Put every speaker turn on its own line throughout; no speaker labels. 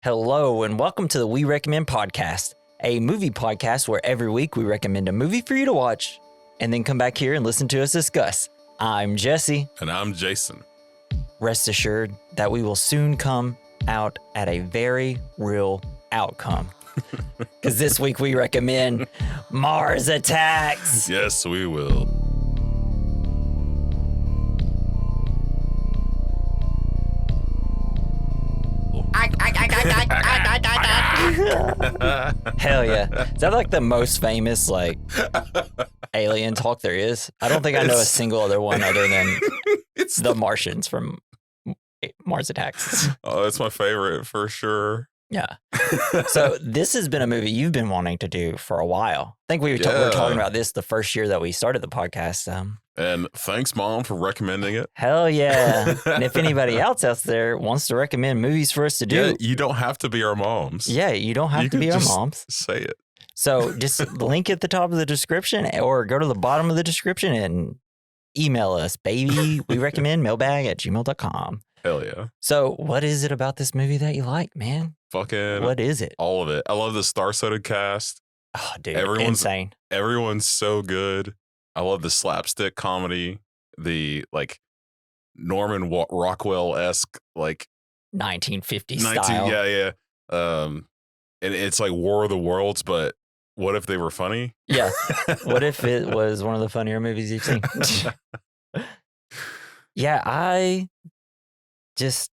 Hello, and welcome to the We Recommend podcast, a movie podcast where every week we recommend a movie for you to watch and then come back here and listen to us discuss. I'm Jesse.
And I'm Jason.
Rest assured that we will soon come out at a very real outcome. Because this week we recommend Mars Attacks.
Yes, we will.
Hell yeah. Is that like the most famous alien talk there is? I don't think I know a single other one other than
It's
the Martians from Mars Attacks.
Oh, it's my favorite for sure.
Yeah. So this has been a movie you've been wanting to do for a while. I think we were talking about this the first year that we started the podcast.
And thanks, Mom, for recommending it.
Hell yeah. And if anybody else out there wants to recommend movies for us to do.
Yeah, you don't have to be our moms.
Yeah, you don't have to be our moms.
Say it.
So just link at the top of the description or go to the bottom of the description and email us, baby. We recommend mailbag@gmail.com.
Hell yeah.
So what is it about this movie that you like, man?
Fucking
What is it?
all of it. I love the star-studded cast.
Oh, dude,
Everyone's-
insane.
Everyone's so good. I love the slapstick comedy, the Norman Rockwell-esque
1950s
19
style.
yeah. And it's like War of the Worlds, but what if they were funny?
Yeah. What if it was one of the funnier movies you've seen? Yeah, I just,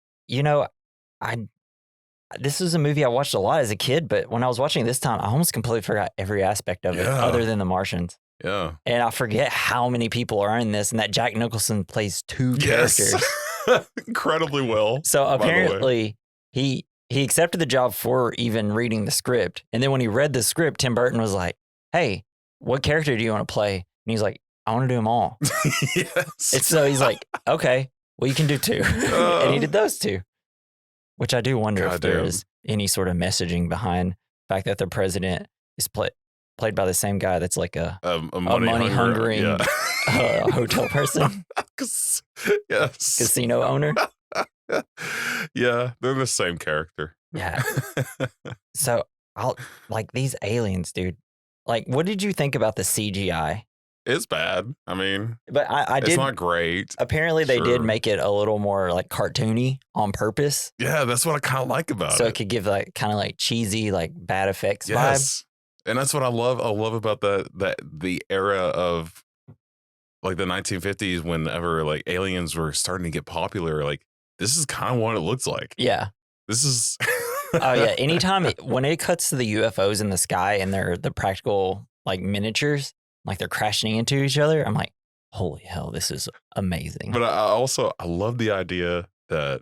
this was a movie I watched a lot as a kid, but when I was watching this time, I almost completely forgot every aspect of it
Yeah.
other than the Martians.
Yeah.
And I forget how many people are in this and that Jack Nicholson plays two characters.
Incredibly well.
So
by the way.
apparently he accepted the job for even reading the script. And then when he read the script, Tim Burton was like, hey, what character do you want to play? And he's like, I want to do them all.
Yes.
And so he's like, okay, well, you can do two. And he did those two, which I do wonder if there
Goddamn.
is any sort of messaging behind the fact that the president is played by the same guy that's like a money-hungering
yeah.
hotel person,
Yes.
casino owner.
Yeah, they're the same character.
Yeah. So these aliens, dude. Like, what did you think about the CGI?
It's bad. I mean,
But I
it's
did.
not great.
Apparently, they did
Sure.
make it a little more like cartoony on purpose,
Yeah, that's what I kind of like about
so
it.
it could give like kind of like cheesy, like bad effects vibe.
Yes. And that's what I love. I love about the era of like the 1950s, whenever like aliens were starting to get popular. Like, this is kind of what it looks like.
Yeah.
This is.
Oh yeah. Anytime when it cuts to the UFOs in the sky and they're the practical like miniatures, like they're crashing into each other, I'm like, holy hell, this is amazing.
But I love the idea that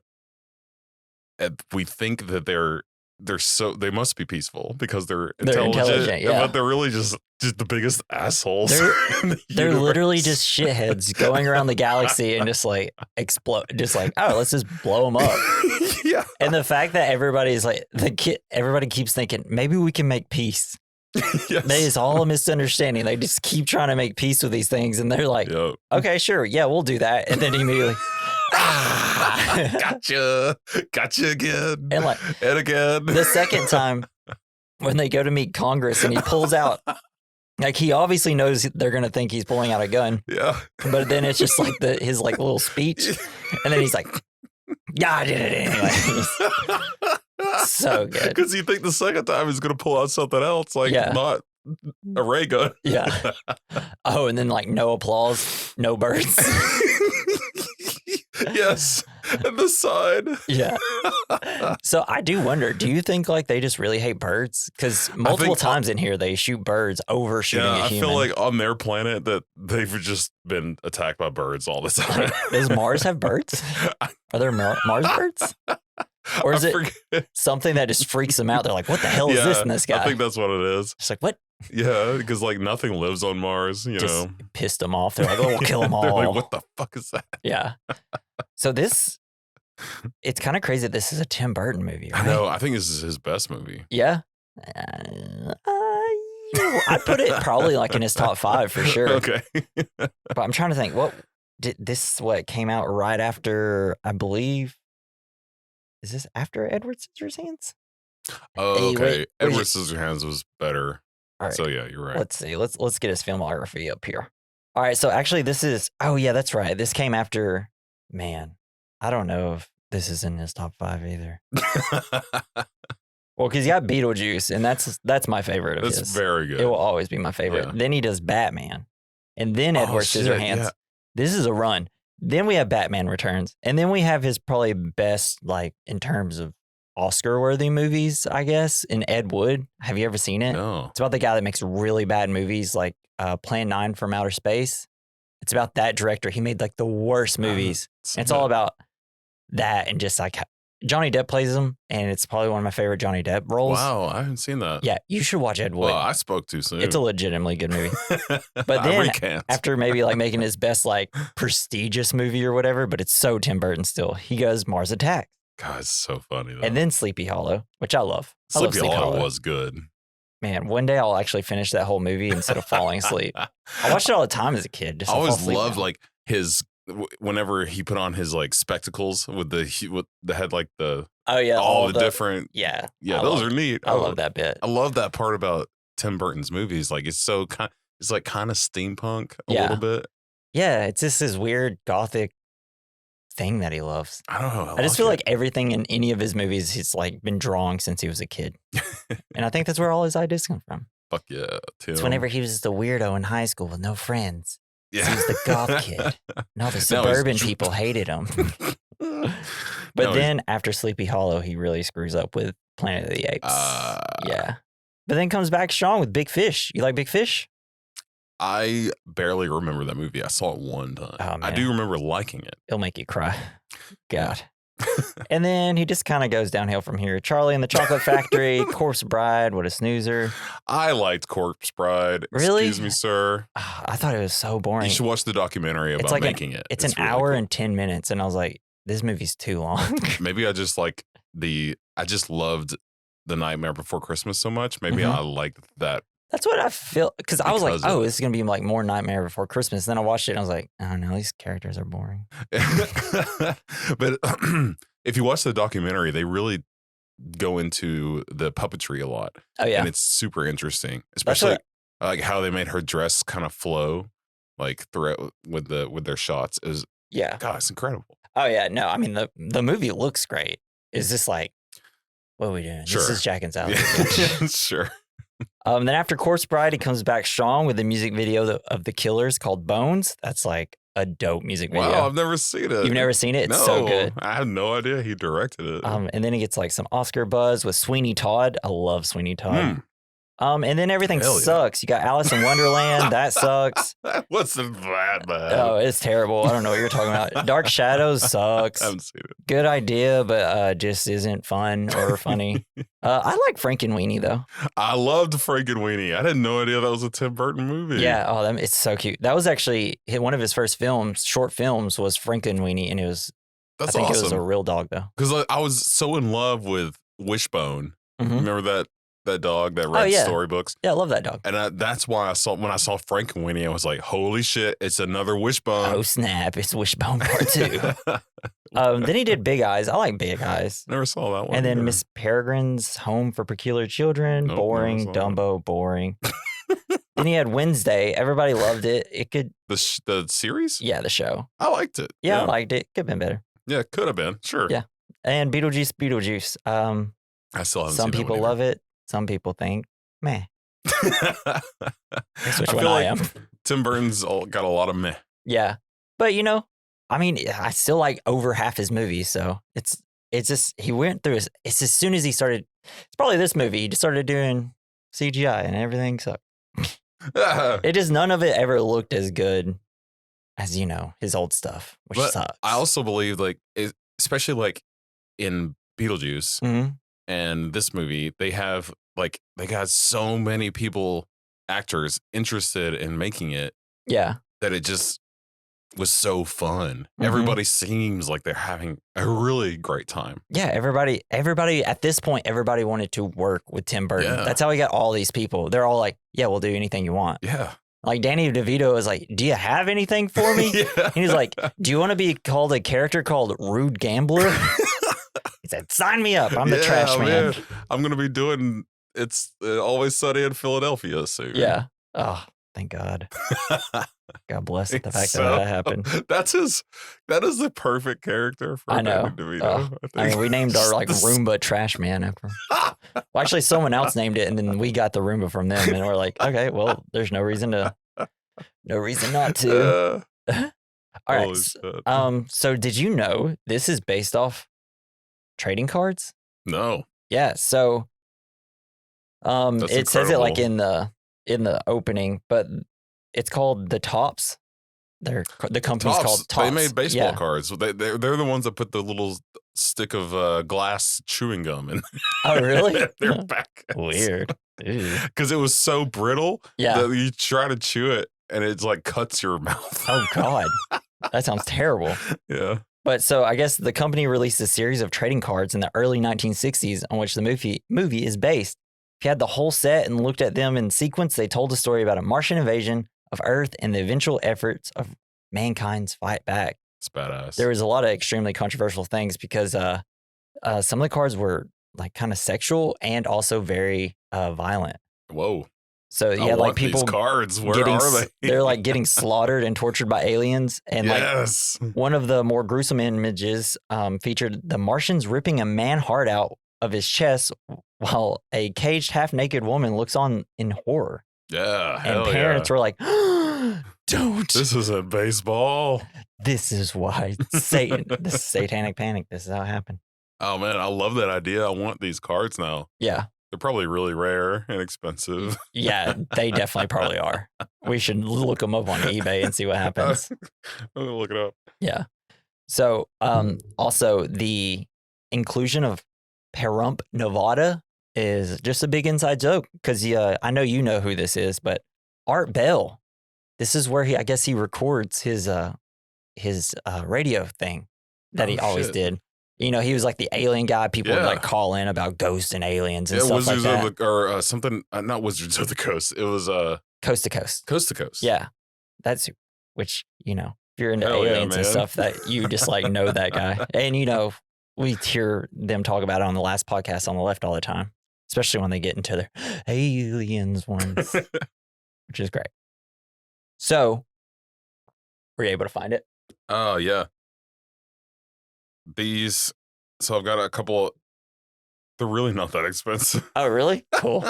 we think that they must be peaceful because they're intelligent,
yeah.
but they're really just the biggest assholes.
They're literally just shitheads going around the galaxy and just like explode, just like, oh, let's just blow them up.
Yeah.
And the fact that everybody's like everybody keeps thinking maybe we can make peace.
Yes.
It's all a misunderstanding. They just keep trying to make peace with these things, and they're like,
Yep.
okay, sure, yeah, we'll do that. And then immediately,
Gotcha again,
and
again.
the second time when they go to meet Congress, and he pulls out, like he obviously knows they're gonna think he's pulling out a gun,
Yeah.
but then it's just like his like little speech, and then he's like, yeah, I did it anyway. So good.
Because you think the second time he's going to pull out something else, like
Yeah.
not a ray gun.
Yeah. Oh, and then like no applause, no birds.
Yes. And the sign.
Yeah. So I do wonder, do you think like they just really hate birds? Because multiple times in here they shoot birds over shooting a
I
human.
feel like on their planet that they've just been attacked by birds all the time.
Like, does Mars have birds? Are there Mars birds? Or is it something that just freaks them out? They're like, what the hell is this in this guy?
I think that's what it is.
It's like, what?
Yeah, because like nothing lives on Mars, you
Just
know.
pissed them off. They're like, oh, we'll kill them all.
They're like, what the fuck is that?
Yeah. So it's kind of crazy that this is a Tim Burton movie, right?
I know. I think this is his best movie.
Yeah. I'd put it probably like in his top 5 for sure.
Okay.
But I'm trying to think, what came out right after, I believe, is this after Edward Scissorhands?
Oh,
Hey,
okay.
where's
Edward Scissorhands was better.
all right,
So yeah, you're right.
let's see. Let's get his filmography up here. All right, so actually this is oh yeah, that's right. This came after man. I don't know if this is in his top 5 either. Well, because he got Beetlejuice, and that's my favorite of
That's
his.
very good.
It will always be my favorite.
Yeah.
Then he does Batman, and then
Oh,
Edward
shit,
Scissorhands.
yeah.
This is a run. Then we have Batman Returns, and then we have his probably best, like in terms of Oscar-worthy movies, I guess. In Ed Wood, have you ever seen it?
No.
It's about the guy that makes really bad movies, like Plan 9 from Outer Space. It's about that director. He made like the worst movies. It's all about that, and just like Johnny Depp plays him, and it's probably one of my favorite Johnny Depp roles.
Wow, I haven't seen that.
Yeah, you should watch Ed Wood.
Well, I spoke too soon.
It's a legitimately good movie. But
I
then
recant.
after maybe like making his best like prestigious movie or whatever, but it's so Tim Burton still, he goes Mars Attacks.
God, it's so funny though.
And then Sleepy Hollow, which I love. I love
Sleepy Hollow was good.
Man, one day I'll actually finish that whole movie instead of falling asleep. I watched it all the time as a kid. Just
I
to fall
always
asleep
loved
now.
like his whenever he put on his like spectacles with the head like the
Oh yeah,
all the different
yeah.
those are neat.
I love that bit.
I love that part about Tim Burton's movies. Like it's so it's like kind of steampunk a
Yeah.
little bit.
Yeah, it's just this weird gothic thing that he loves.
I don't know.
I just feel like everything in any of his movies he's like been drawing since he was a kid. And I think that's where all his ideas come from.
Fuck yeah, Tim.
It's whenever he was just a weirdo in high school with no friends.
Yeah.
He was the goth kid. And all the suburban people hated him. But
No,
then after Sleepy Hollow, he really screws up with Planet of the Apes. Yeah. But then comes back strong with Big Fish. You like Big Fish?
I barely remember that movie. I saw it one time.
Oh, man.
I do remember liking it.
It'll make you cry. God. And then he just kind of goes downhill from here. Charlie and the Chocolate Factory, Corpse Bride, what a snoozer.
I liked Corpse Bride.
Really?
Excuse me, sir.
I thought it was so boring.
You should watch the documentary about
like
making it.
It's an
really
hour
cool.
and 10 minutes. And I was like, this movie's too long.
Maybe I just like I just loved The Nightmare Before Christmas so much. Maybe I liked that.
That's what I feel. Because I was like,
Because of
oh,
it.
this is going to be like more Nightmare Before Christmas. Then I watched it and I was like, oh no, these characters are boring.
But if you watch the documentary, they really go into the puppetry a lot.
Oh, yeah.
And it's super interesting, especially like how they made her dress kind of flow like throughout with their shots. Is
Yeah.
God, it's incredible.
Oh, yeah. No, I mean, the movie looks great. It's just like, what are we doing?
Sure.
This is Jack and Sally.
Yeah, sure.
Then after Corpse Bride, he comes back strong with the music video of The Killers called Bones. That's like a dope music video.
Wow, I've never seen it.
You've never seen it? It's
no,
so good.
I had no idea he directed it.
And then he gets like some Oscar buzz with Sweeney Todd. I love Sweeney Todd. And then everything
Hell yeah.
sucks. You got Alice in Wonderland. That sucks.
What's that bad?
Oh, it's terrible. I don't know what you're talking about. Dark Shadows sucks.
I haven't seen it.
Good idea, but just isn't fun or funny. I like Frankenweenie though.
I loved Frankenweenie. I had no idea that was a Tim Burton movie.
Yeah. Oh, it's so cute. That was actually one of his first short films was Frankenweenie, and it was.
That's
I think
awesome.
it was a real dog though.
Because I was so in love with Wishbone.
Mhm.
Remember that dog that read
yeah.
storybooks?
Yeah, I love that dog.
And that's why when I saw Frankenweenie, I was like, holy shit, it's another Wishbone.
Oh snap! It's Wishbone Part 2. Then he did Big Eyes. I like Big Eyes.
Never saw that one.
And then
either.
Miss Peregrine's Home for Peculiar Children.
Nope,
Boring.
never saw that.
Dumbo. Boring. Then he had Wednesday. Everybody loved it. It could.
The series?
Yeah, the show.
I liked it.
Yeah, I liked it. Could have been better.
Yeah, could have been. Sure.
Yeah. And Beetlejuice.
I still haven't
Some
seen
people love it. Some people think, meh.
it.
That's which
I
one
feel
I
like
am.
Tim Burton's got a lot of meh.
Yeah. But I mean, I still like over half his movies. So it's just, he went through it's as soon as he started, it's probably this movie, he just started doing CGI and everything. So it just, none of it ever looked as good as, his old stuff, which
But
sucks.
I also believe especially like in Beetlejuice
Mhm.
and this movie, they got so many actors interested in making it
Yeah.
that it just was so fun.
Mhm.
Everybody seems like they're having a really great time.
Yeah. Everybody at this point, everybody wanted to work with Tim Burton.
Yeah.
That's how he got all these people. They're all like, yeah, we'll do anything you want.
Yeah.
Like Danny DeVito is like, do you have anything for me?
Yeah.
And he's like, do you want to be called a character called Rude Gambler? said, "Sign me up. I'm the trash man."
I'm gonna be doing It's Always Sunny in Philadelphia soon.
Yeah. Oh, thank God. God bless the fact
So,
that happened.
That is the perfect character for
I know.
Danny DeVito.
I mean, we named our like Roomba Trash Man after him. Well, actually, someone else named it, and then we got the Roomba from them, and we're like, okay, well, there's no reason not to. All right. So did you know this is based off trading cards?
No.
Yeah. So,
That's
it says it like
incredible.
in the opening, but it's called the Tops. The company's called Tops.
They made baseball cards. They're the ones that put the little stick of glass chewing gum in.
Oh, really?
Their back.
Weird.
Because it was so brittle that you try to chew it and it's like cuts your mouth.
Oh God, that sounds terrible.
Yeah.
But so I guess the company released a series of trading cards in the early 1960s on which the movie is based. If you had the whole set and looked at them in sequence, they told a story about a Martian invasion of Earth and the eventual efforts of mankind's fight back.
It's badass.
There was a lot of extremely controversial things because some of the cards were like kind of sexual and also very violent.
Whoa.
So you had like people
cards. Where are they?
They're like getting slaughtered and tortured by aliens. And like one of the more gruesome images featured the Martians ripping a man heart out of his chest while a caged half-naked woman looks on in horror.
Yeah.
And parents were like, don't.
This isn't baseball.
This is why Satan, this is satanic panic. This is how it happened.
Oh man, I love that idea. I want these cards now.
Yeah.
They're probably really rare and expensive.
Yeah, they definitely probably are. We should look them up on eBay and see what happens.
I'm gonna look it up.
Yeah. So also the inclusion of Pahrump, Nevada is just a big inside joke because I know you know who this is, but Art Bell, this is where I guess he records his radio thing that he always did. You know, he was like the alien guy. People would like call in about ghosts and aliens and stuff
Wizards
like that.
or something, not Wizards of the Coast. It was
Coast to Coast.
Coast to Coast.
Yeah. That's, which, you know, if you're into aliens and stuff, that you just like know that guy. And, you know, we hear them talk about it on the last podcast on the left all the time, especially when they get into their aliens ones, which is great. So, were you able to find it?
Oh, yeah. So I've got a couple. They're really not that expensive.
Oh, really? Cool.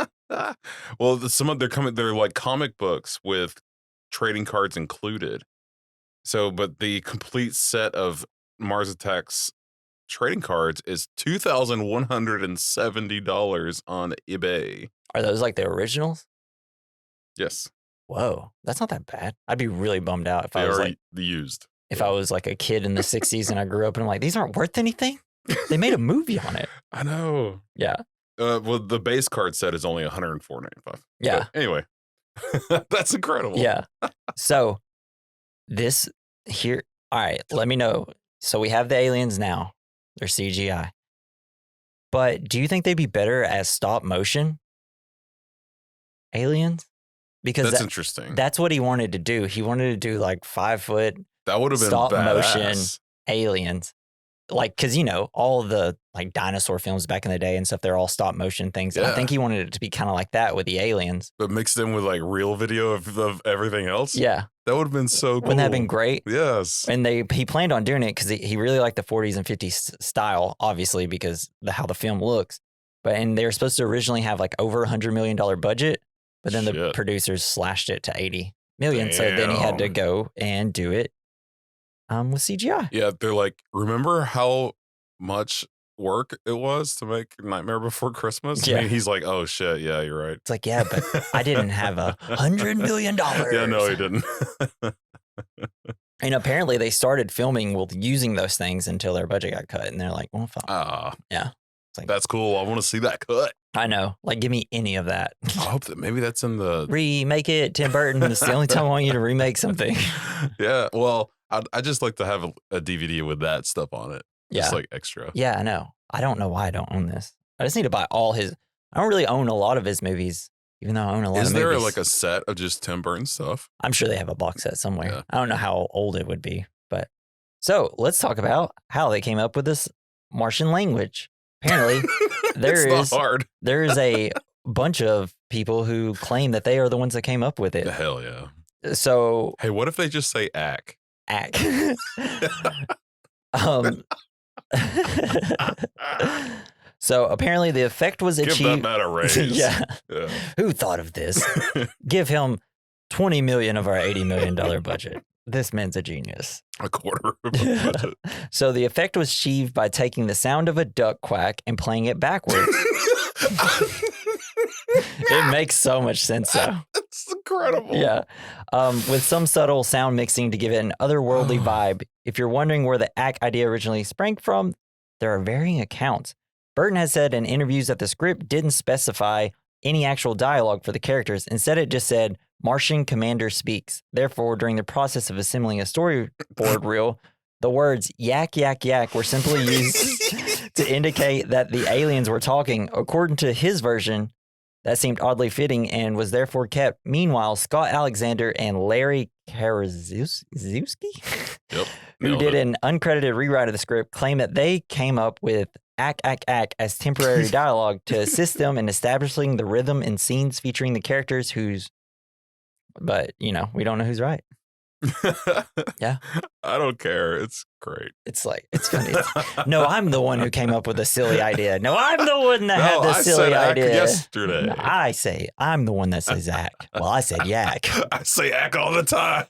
Well, they're like comic books with trading cards included. So, but the complete set of Mars Attacks trading cards is $2,170 on eBay.
Are those like the originals?
Yes.
Whoa, that's not that bad. I'd be really bummed out if
They
I was
are
like
used.
If I was like a kid in the 60s and I grew up and I'm like, these aren't worth anything. They made a movie on it.
I know.
Yeah.
Well, the base card set is only $104.95.
Yeah.
But anyway, that's incredible.
Yeah. So this here. All right. Let me know. So we have the aliens now. They're CGI. But do you think they'd be better as stop motion aliens? Because
that's interesting.
That's what he wanted to do. He wanted to do like 5 foot.
That would have been
stop
badass.
motion aliens. Like, because, you know, all the like dinosaur films back in the day and stuff, they're all stop motion things. Yeah. I think he wanted it to be kind of like that with the aliens.
But mixed in with like real video of everything else.
Yeah.
That would have been so cool.
Wouldn't that have been great?
Yes.
And he planned on doing it because he really liked the 40s and 50s style, obviously, because how the film looks. And they were supposed to originally have like over $100 million budget, but then the producers slashed it to 80 million. Damn. So then he had to go and do it with CGI.
Yeah, they're like, remember how much work it was to make Nightmare Before Christmas?
Yeah.
And he's like, oh shit, yeah, you're right.
It's like, yeah, but I didn't have $100 million.
Yeah, no, he didn't.
And apparently they started filming with using those things until their budget got cut, and they're like, well, fuck. Yeah. It's like,
that's cool. I want to see that cut.
I know. Like, give me any of that.
I hope that maybe that's in the
remake it. Tim Burton. It's the only time I want you to remake something.
Yeah. Well, I just like to have a DVD with that stuff on it.
Yeah.
Just like extra.
Yeah, I know. I don't know why I don't own this. I just need to buy all his. I don't really own a lot of his movies, even though I own a lot of movies.
Is there like a set of just Tim Burton stuff?
I'm sure they have a box set somewhere.
Yeah.
I don't know how old it would be, but so let's talk about how they came up with this Martian language. Apparently,
It's not hard.
there is a bunch of people who claim that they are the ones that came up with it.
Hell yeah.
So,
Hey, what if they just say ack?
ack. So apparently the effect was achieved.
Give that man a raise.
Yeah. Who thought of this? Give him $20 million of our $80 million budget. This man's a genius.
A quarter of a budget.
So the effect was achieved by taking the sound of a duck quack and playing it backwards. It makes so much sense, though.
It's incredible.
Yeah. With some subtle sound mixing to give it an otherworldly vibe. If you're wondering where the act idea originally sprang from, there are varying accounts. Burton has said in interviews that the script didn't specify any actual dialogue for the characters. Instead, it just said, Martian commander speaks. Therefore, during the process of assembling a storyboard reel, the words yak, yak, yak were simply used to indicate that the aliens were talking. According to his version, that seemed oddly fitting and was therefore kept. Meanwhile, Scott Alexander and Larry Karaszewski, who did an uncredited rewrite of the script, claim that they came up with ack, ack, ack as temporary dialogue to assist them in establishing the rhythm in scenes featuring the characters but, we don't know who's right. Yeah.
I don't care. It's great.
It's funny. No, I'm the one who came up with the silly idea. No, I'm the one that had the silly idea.
Yesterday.
No, I say I'm the one that says ack. Well, I said yak.
I say ack all the time.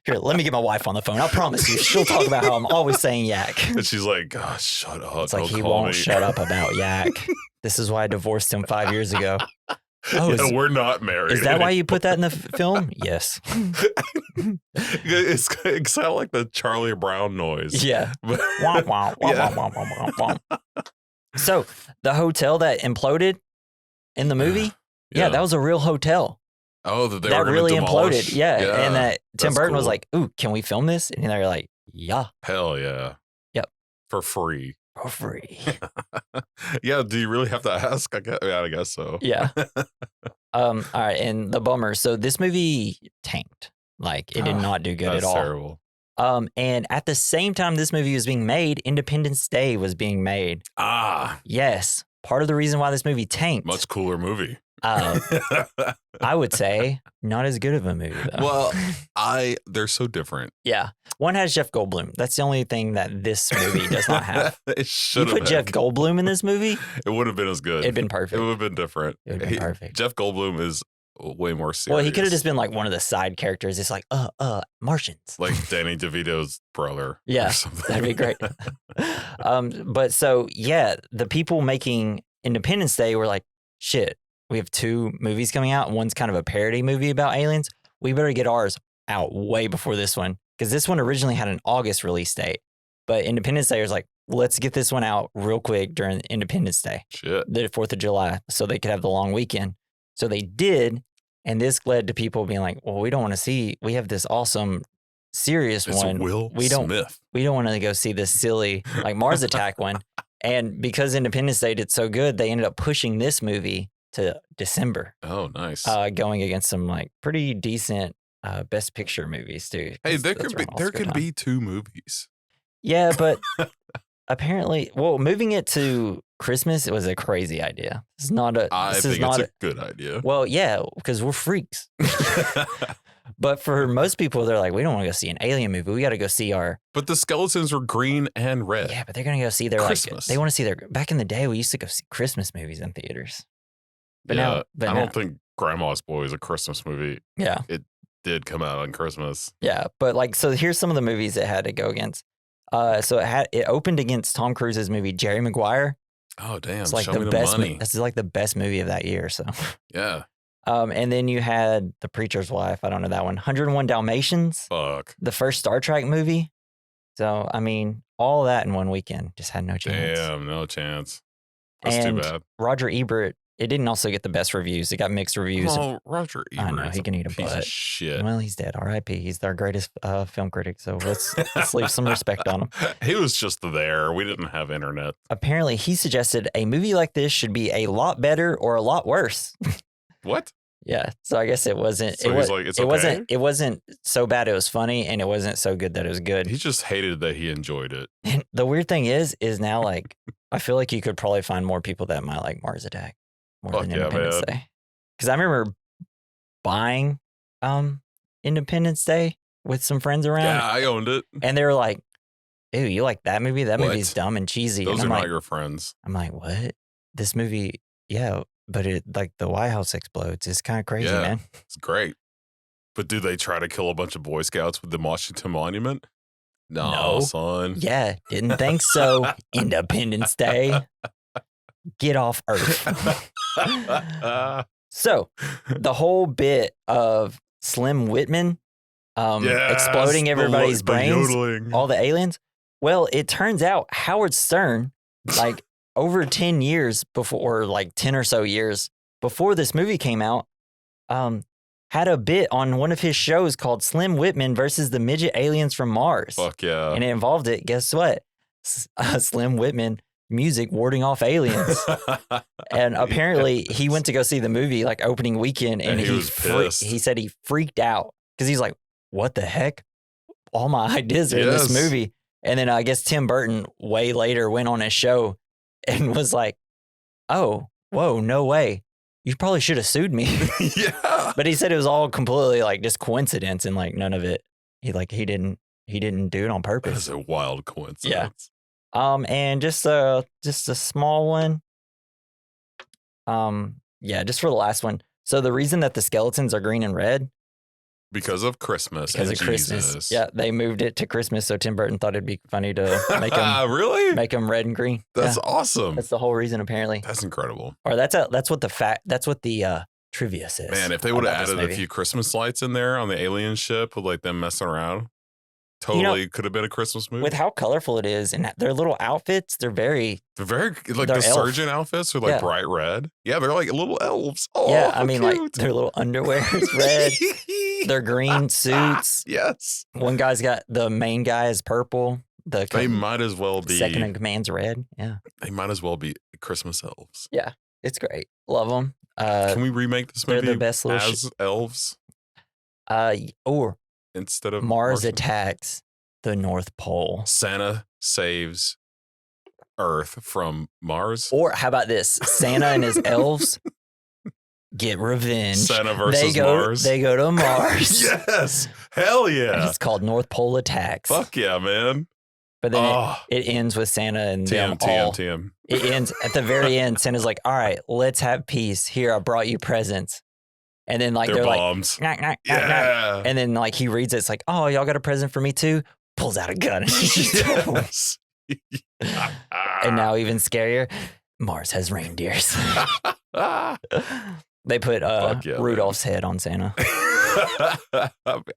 Here, let me get my wife on the phone. I promise you, she'll talk about how I'm always saying yak.
And she's like, oh, shut up.
It's like he won't shut up about yak. This is why I divorced him 5 years ago. Oh,
we're not married.
Is that why you put that in the film? Yes.
It's kind of like the Charlie Brown noise.
Yeah. Wah, wah, wah,
Yeah.
wah, wah, wah, wah, wah. So the hotel that imploded in the movie, yeah, that was a real hotel.
Oh, that they
that
were
really
demolish?
imploded. Yeah. And that Tim Burton was
cool.
like, ooh, can we film this? And they're like, yeah.
Hell yeah.
Yep.
For free.
For free.
Yeah, do you really have to ask? I guess so.
Yeah. All right, and the bummer. So this movie tanked. Like, it did not do good at all.
Terrible.
And at the same time this movie was being made, Independence Day was being made. Yes. Part of the reason why this movie tanked.
Much cooler movie.
I would say not as good of a movie, though.
Well, they're so different.
Yeah. One has Jeff Goldblum. That's the only thing that this movie does not have.
It should
have put Jeff Goldblum in this movie,
it would have been as good.
it'd been perfect.
It would have been different.
It would have been perfect.
Jeff Goldblum is way more serious.
Well, he could have just been like one of the side characters. It's like, Martians.
Like Danny DeVito's brother.
Yeah,
or something.
that'd be great. But so, yeah, the people making Independence Day were like, shit, we have 2 movies coming out. One's kind of a parody movie about aliens. We better get ours out way before this one. Because this one originally had an August release date. But Independence Day was like, let's get this one out real quick during Independence Day.
Shit.
The 4th of July. So they could have the long weekend. So they did. And this led to people being like, well, we don't want to see, we have this awesome, serious one.
Will Smith.
We don't want to go see this silly, like Mars Attack one. And because Independence Day did so good, they ended up pushing this movie to December.
Oh, nice.
Going against some like pretty decent Best Picture movies too.
Hey, there could be 2 movies.
Yeah, but apparently, moving it to Christmas, it was a crazy idea. It's not a.
I think it's a good idea.
Well, yeah, because we're freaks. But for most people, they're like, we don't want to go see an alien movie. We got to go see our.
But the skeletons were green and red.
Yeah, but they're gonna go see their
Christmas.
They want to see their. Back in the day, we used to go see Christmas movies in theaters. But
I
now,
don't think Grandma's Boy is a Christmas movie.
Yeah,
it did come out on Christmas.
Yeah, but like, so here's some of the movies it had to go against. So it opened against Tom Cruise's movie Jerry Maguire.
Oh damn!
It's like
Show
the
me
best.
money.
This is like the best movie of that year. So
yeah.
And then you had The Preacher's Wife. I don't know that one. 101 Dalmatians.
Fuck.
The first Star Trek movie. So I mean, all that in one weekend just had no chance.
Damn, no chance. That's too bad.
Roger Ebert. It didn't also get the best reviews. It got mixed reviews.
Oh, Roger Ebert.
I know he can eat a
piece
butt.
of shit.
Well, he's dead. R.I.P. He's our greatest film critic. So let's leave some respect on him.
He was just there. We didn't have internet.
Apparently, he suggested a movie like this should be a lot better or a lot worse.
What?
Yeah. So I guess it wasn't.
So he's like, it's
it
okay.
wasn't. It wasn't so bad it was funny, and it wasn't so good that it was good.
He just hated that he enjoyed it.
And the weird thing is now like I feel like you could probably find more people that might like Mars Attack more than Independence Day. Because I remember buying Independence Day with some friends around.
Yeah, I owned it.
And they were like, ew, you like that movie? That movie's dumb and cheesy.
Those
and
are
I'm
not
like,
your friends.
I'm like, what? This movie, yeah, but it like the White House explodes. It's kind of crazy, man.
It's great. But do they try to kill a bunch of Boy Scouts with the Washington Monument? No, son.
Yeah, didn't think so. Independence Day. Get off Earth. So the whole bit of Slim Whitman exploding everybody's brains,
yodeling.
all the aliens. Well, it turns out Howard Stern, like over 10 years before, like 10 or so years before this movie came out, had a bit on one of his shows called Slim Whitman versus the Midget Aliens from Mars.
Fuck yeah.
And it involved guess what? Slim Whitman music warding off aliens. And apparently he went to go see the movie like opening weekend and
he was pissed.
He said he freaked out because he's like, what the heck? All my ideas are in this movie. And then I guess Tim Burton way later went on his show and was like, oh, whoa, no way. You probably should have sued me.
Yeah.
But he said it was all completely like just coincidence and like none of it. He didn't do it on purpose.
That's a wild coincidence.
Yeah. And just a small one. Yeah, just for the last one. So the reason that the skeletons are green and red
because of Christmas.
Because of Christmas. Yeah, they moved it to Christmas, so Tim Burton thought it'd be funny to make them
really
make them red and green.
That's awesome.
That's the whole reason, apparently.
That's incredible.
Or that's what the trivia says.
Man, if they would have added a few Christmas lights in there on the alien ship with like them messing around, totally could have been a Christmas movie.
With how colorful it is and their little outfits, they're very
like the surgeon outfits are like bright red. Yeah, they're like little elves. Oh,
yeah, I mean, like their little underwear is red. Their green suits.
Yes.
One guy's got the main guy is purple.
They might as well be
second in command's red. Yeah.
They might as well be Christmas elves.
Yeah, it's great. Love them.
Can we remake this movie
the best little
as elves?
Or
instead of
Mars attacks the North Pole.
Santa saves Earth from Mars.
Or how about this? Santa and his elves get revenge.
Santa versus Mars.
They go to Mars.
Yes. Hell yeah.
And it's called North Pole Attacks.
Fuck yeah, man.
But then it ends with Santa and them all.
TM.
It ends at the very end. Santa's like, all right, let's have peace. Here, I brought you presents. And then like they're
bombs.
Like, knock, knock, knock. And then like he reads it. It's like, oh, y'all got a present for me too? Pulls out a gun.
Yes.
And now even scarier, Mars has reindeers. They put Rudolph's head on Santa.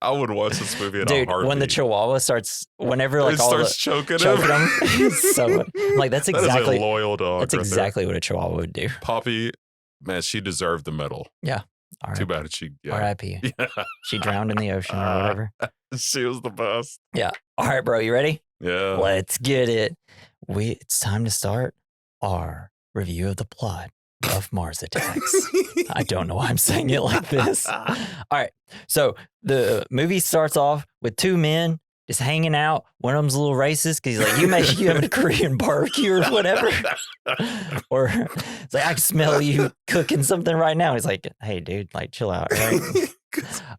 I would watch this movie in a heartbeat.
When the Chihuahua starts, whenever like
it
all
starts choking him.
So like that's exactly
that is a loyal dog.
That's exactly what a Chihuahua would do.
Poppy, man, she deserved the medal.
Yeah.
Too bad she. Yeah.
R.I.P.
Yeah.
She drowned in the ocean or whatever.
She was the best.
Yeah. All right, bro. You ready?
Yeah.
Let's get it. It's time to start our review of the plot of Mars Attacks. I don't know why I'm saying it like this. All right. So the movie starts off with two men just hanging out. One of them's a little racist because he's like, you having a Korean barbecue or whatever? Or it's like, I can smell you cooking something right now. He's like, hey, dude, like, chill out, right?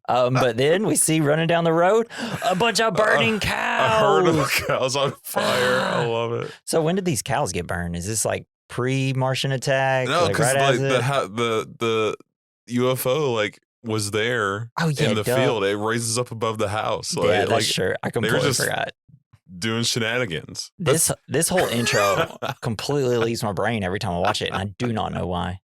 But then we see running down the road a bunch of burning cows.
A herd of cows on fire. I love it.
So when did these cows get burned? Is this like pre-Martian attack?
No, because
like
the UFO like was there in the field. It raises up above the house. Like,
yeah, that's sure. I completely forgot.
Doing shenanigans.
This whole intro completely leaves my brain every time I watch it, and I do not know why.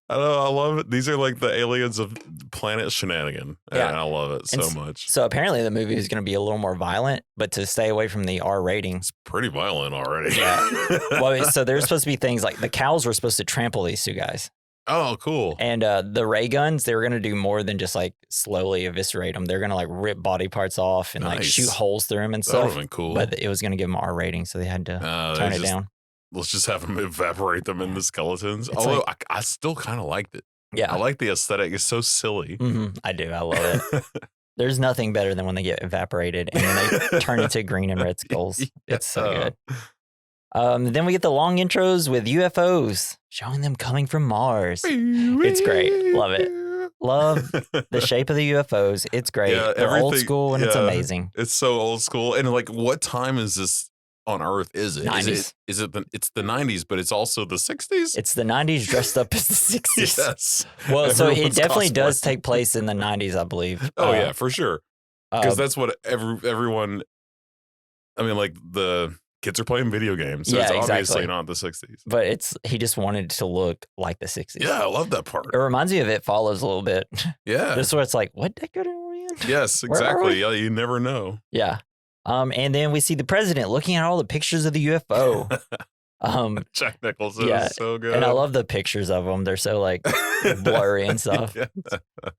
I know, I love it. These are like the aliens of planet shenanigan. Yeah, and I love it so much.
So apparently the movie is going to be a little more violent, but to stay away from the R rating.
It's pretty violent already.
Yeah. Well, so there's supposed to be things like the cows were supposed to trample these two guys.
Oh, cool.
And the ray guns, they were going to do more than just like slowly eviscerate them. They're going to like rip body parts off and like shoot holes through them and stuff.
That would have been cool.
But it was going to give them R rating, so they had to tone it down.
Let's just have them evaporate them into skeletons. Although I still kind of liked it.
Yeah.
I like the aesthetic. It's so silly.
I do. I love it. There's nothing better than when they get evaporated and then they turn into green and red skulls. It's so good. Then we get the long intros with UFOs showing them coming from Mars. It's great. Love it. Love the shape of the UFOs. It's great.
Yeah,
They're old school and it's amazing.
It's so old school. And like, what time is this on Earth? Is it?
90s.
It's the 90s, but it's also the 60s?
It's the 90s dressed up as the 60s.
Yes.
Well, so it definitely
cosplaying.
does take place in the 90s, I believe.
Oh, yeah, for sure. Because that's what everyone, I mean, like the kids are playing video games. So it's obviously not the 60s.
But he just wanted to look like the 60s.
Yeah, I love that part.
It reminds me of It Follows a little bit.
Yeah.
Just where it's like, what decade are we in?
Yes, exactly. Yeah, you never know.
Yeah. And then we see the president looking at all the pictures of the UFO.
Jack Nicholson is so good.
And I love the pictures of them. They're so like blurry and stuff.
Yeah.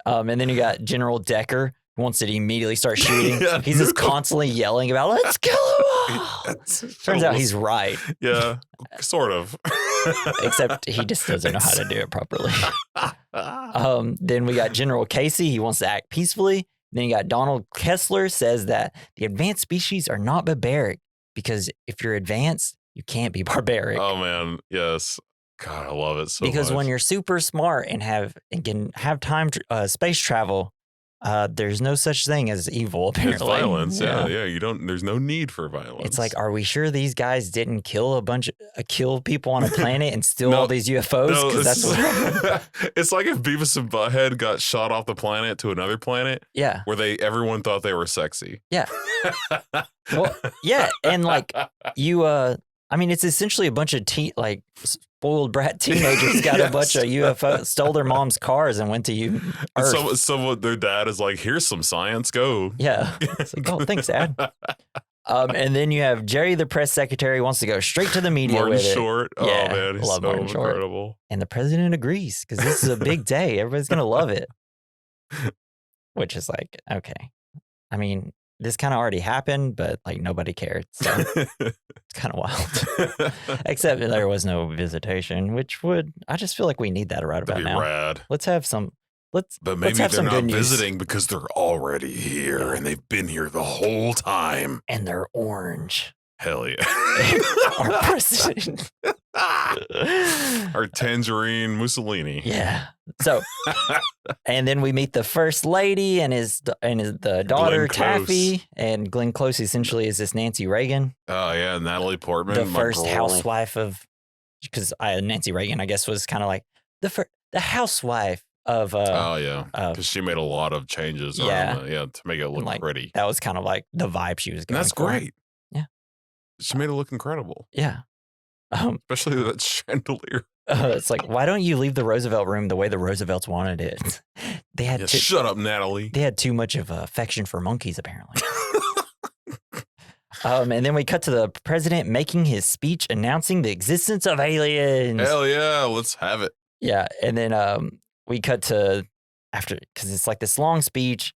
And then you got General Decker who wants to immediately start shooting. He's just constantly yelling about, let's kill them all. Turns out he's right.
Yeah, sort of.
Except he just doesn't know how to do it properly. Then we got General Casey. He wants to act peacefully. Then you got Donald Kessler says that the advanced species are not barbaric because if you're advanced, you can't be barbaric.
Oh man, yes. God, I love it so much.
Because when you're super smart and can have time space travel, there's no such thing as evil. Apparently,
it's violence. Yeah. You don't. There's no need for violence.
It's like, are we sure these guys didn't kill kill people on a planet and steal all these UFOs?
No,
that's what.
It's like if Beavis and Butthead got shot off the planet to another planet.
Yeah,
where everyone thought they were sexy.
Yeah. Well, yeah, and like you, I mean, it's essentially a bunch of spoiled brat teenagers got a bunch of UFOs, stole their mom's cars and went to Earth.
Someone, their dad is like, here's some science, go.
Yeah. It's like, oh, thanks, Dad. And then you have Jerry, the press secretary, wants to go straight to the media
Martin
with it.
Short. Oh,
Yeah,
man, he's
love
so
Martin Short.
incredible.
And the president agrees because this is a big day. Everybody's going to love it. Which is like, okay. I mean, this kind of already happened, but like nobody cared. So it's kind of wild. Except there was no visitation, I just feel like we need that right about
That'd be
now.
rad.
Let's have some,
But maybe
let's have
they're
some
not
good news.
visiting because they're already here and they've been here the whole time.
And they're orange.
Hell yeah.
Our president.
Our tangerine Mussolini.
Yeah. So, and then we meet the first lady and the daughter
Glenn Close.
Taffy, and Glenn Close essentially is this Nancy Reagan,
Oh yeah, Natalie Portman,
the
my
first
girl.
housewife of, because Nancy Reagan, I guess, was kind of like the housewife of.
Oh yeah, because she made a lot of changes.
Yeah.
To make it look pretty.
That was kind of like the vibe she was
And
going
that's
for.
great.
Yeah.
She made it look incredible.
Yeah.
Especially that chandelier.
It's like, why don't you leave the Roosevelt room the way the Roosevelts wanted it? They had
Shut up, Natalie.
They had too much of affection for monkeys, apparently. And then we cut to the president making his speech announcing the existence of aliens.
Hell yeah, let's have it.
Yeah, and then we cut to after, because it's like this long speech,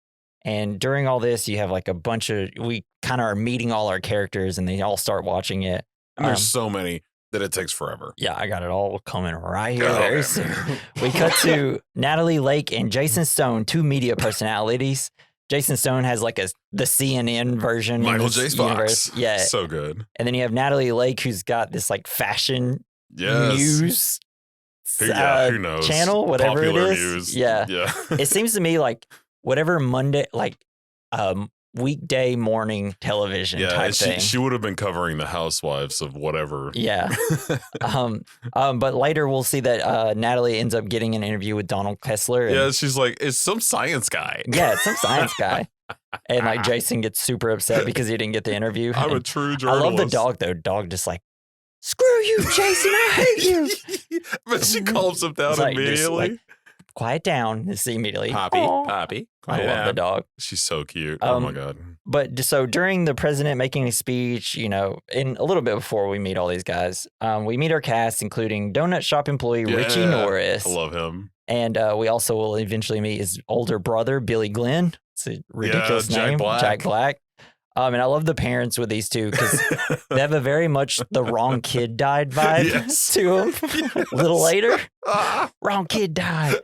and during all this, you have like we kind of are meeting all our characters, and they all start watching it.
And there's so many that it takes forever.
Yeah, I got it all coming right here very soon. We cut to Natalie Lake and Jason Stone, two media personalities. Jason Stone has like the CNN version.
Michael J. Fox.
Universe. Yeah.
So good.
And then you have Natalie Lake, who's got this like fashion news
who knows?
Channel, whatever
Popular
it is.
News.
Yeah.
Yeah.
It seems to me like whatever Monday, like weekday morning television type thing.
She would have been covering the housewives of whatever.
Yeah. But later we'll see that Natalie ends up getting an interview with Donald Kessler. And,
she's like, it's some science guy.
Yeah, it's some science guy. And like Jason gets super upset because he didn't get the interview.
I'm a true journalist.
I love the dog though. Dog just like, screw you, Jason, I hate you.
But she calms him down immediately.
Quiet down. Just immediately.
Poppy.
I love the dog.
She's so cute. Oh my God.
But so during the president making a speech, in a little bit before we meet all these guys, we meet our cast, including donut shop employee Richie Norris.
I love him.
And we also will eventually meet his older brother, Billy Glenn. It's a ridiculous name.
Jack Black.
Jack Black. And I love the parents with these two because they have a very much the wrong kid died vibe to them. A little later, wrong kid died.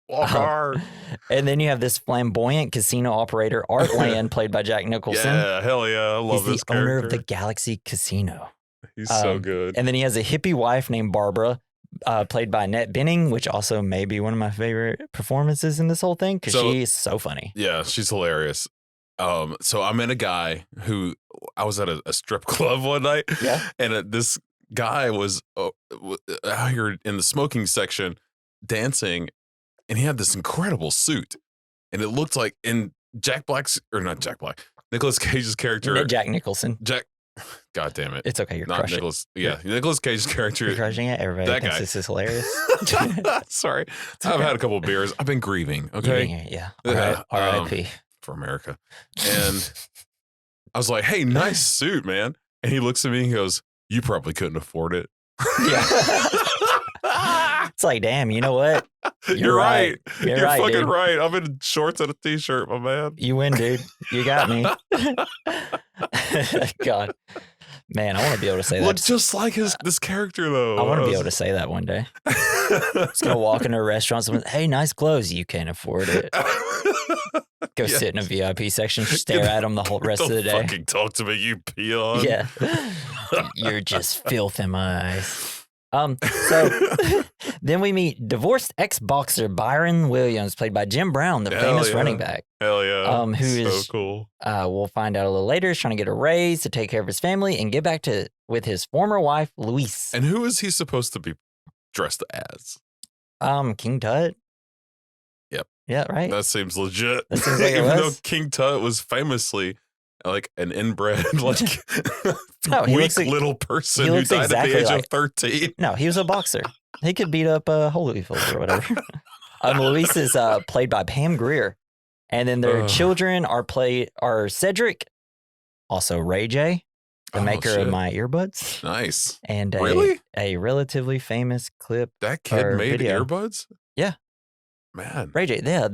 Walk hard.
And then you have this flamboyant casino operator, Art Land, played by Jack Nicholson.
Yeah, hell yeah. I love this character. He's
the owner of the Galaxy Casino.
He's so good.
And then he has a hippie wife named Barbara, played by Annette Bening, which also may be one of my favorite performances in this whole thing because she's so funny.
Yeah, she's hilarious. So I met a guy who I was at a strip club one night.
Yeah.
And this guy was out here in the smoking section dancing, and he had this incredible suit. And it looked like in Nicolas Cage's character.
Jack Nicholson.
God damn it.
It's okay. You're
not
crushing
Nicolas. Yeah, Nicolas Cage's character.
You're crushing it. Everybody thinks this is hilarious.
Sorry. I've had a couple of beers. I've been grieving. Okay.
Yeah. R.I.P.
For America. And I was like, hey, nice suit, man. And he looks at me and he goes, you probably couldn't afford it.
Yeah. It's like, damn, you know what?
You're right.
You're
fucking
dude.
right. I'm in shorts and a t-shirt, my man.
You win, dude. You got me. God. Man, I want to be able to say that.
Looks just like this character, though.
I want to be able to say that one day. Just going to walk into a restaurant, someone, hey, nice clothes. You can't afford it. Go sit in a VIP section, stare at them the whole rest of the day.
Fucking talk to me, you peon.
Yeah. You're just filth in my eyes. So then we meet divorced ex-boxer Byron Williams, played by Jim Brown, the famous running back.
Hell yeah.
Who is
so cool.
We'll find out a little later, is trying to get a raise to take care of his family and get back with his former wife, Louise.
And who is he supposed to be dressed as?
King Tut.
Yep.
Yeah, right.
That seems legit.
That seems like
Even though King Tut was famously like an inbred, weak little person who died at the age of 13.
No, he was a boxer. He could beat up Holyfield or whatever. Louise is played by Pam Grier. And then their children are Cedric, also Ray J, the maker of my earbuds.
Nice.
And a relatively famous clip.
That kid made earbuds?
Yeah.
Man.
Ray J, yeah,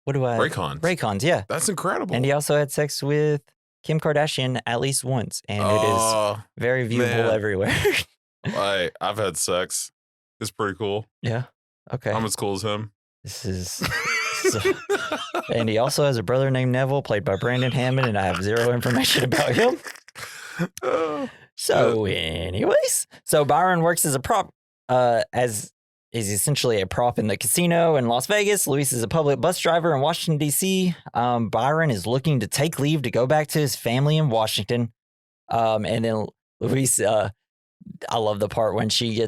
Raycons, yeah.
That's incredible.
And he also had sex with Kim Kardashian at least once, and it is very viewable everywhere.
I've had sex. It's pretty cool.
Yeah. Okay.
I'm as cool as him.
This is and he also has a brother named Neville, played by Brandon Hammond, and I have zero information about him. So anyways, Byron works as a prop, is essentially a prop in the casino in Las Vegas. Luis is a public bus driver in Washington, D.C. Byron is looking to take leave to go back to his family in Washington. And then Luis, I love the part when she's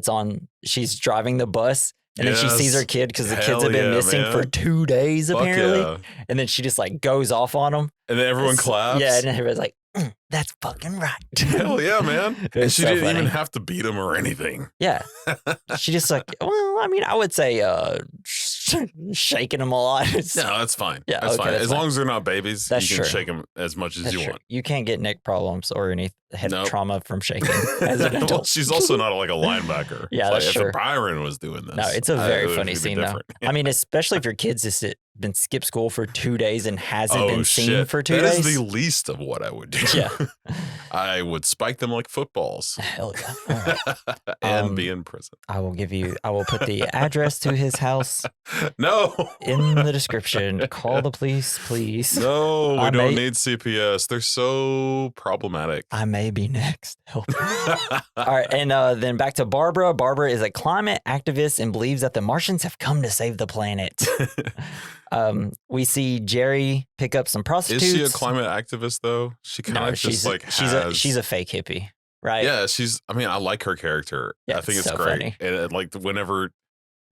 driving the bus and then she sees her kid because the kids have been missing for 2 days, apparently. And then she just like goes off on them.
And then everyone claps.
Yeah, and everybody's like, that's fucking right.
Hell yeah, man. And she didn't even have to beat him or anything.
Yeah. She just like, well, I mean, I would say shaking them a lot.
No, that's fine.
Yeah,
that's fine. As long as they're not babies, you can shake them as much as you want.
You can't get neck problems or any head trauma from shaking as an adult.
Well, she's also not like a linebacker.
Yeah, that's true.
If Byron was doing this.
No, it's a very funny scene, though. I mean, especially if your kid's just been skipped school for 2 days and hasn't been seen for 2 days.
That is the least of what I would do.
Yeah.
I would spike them like footballs.
Hell yeah. Right.
And be in prison.
I will put the address to his house.
No.
In the description. Call the police, please.
No, we don't need CPS. They're so problematic.
I may be next. Help. All right. And then back to Barbara. Barbara is a climate activist and believes that the Martians have come to save the planet. We see Jerry pick up some prostitutes.
Is she a climate activist though? She kind of just
she's a fake hippie, right?
Yeah, I like her character.
Yeah,
I think it's
so
great.
Funny.
And like whenever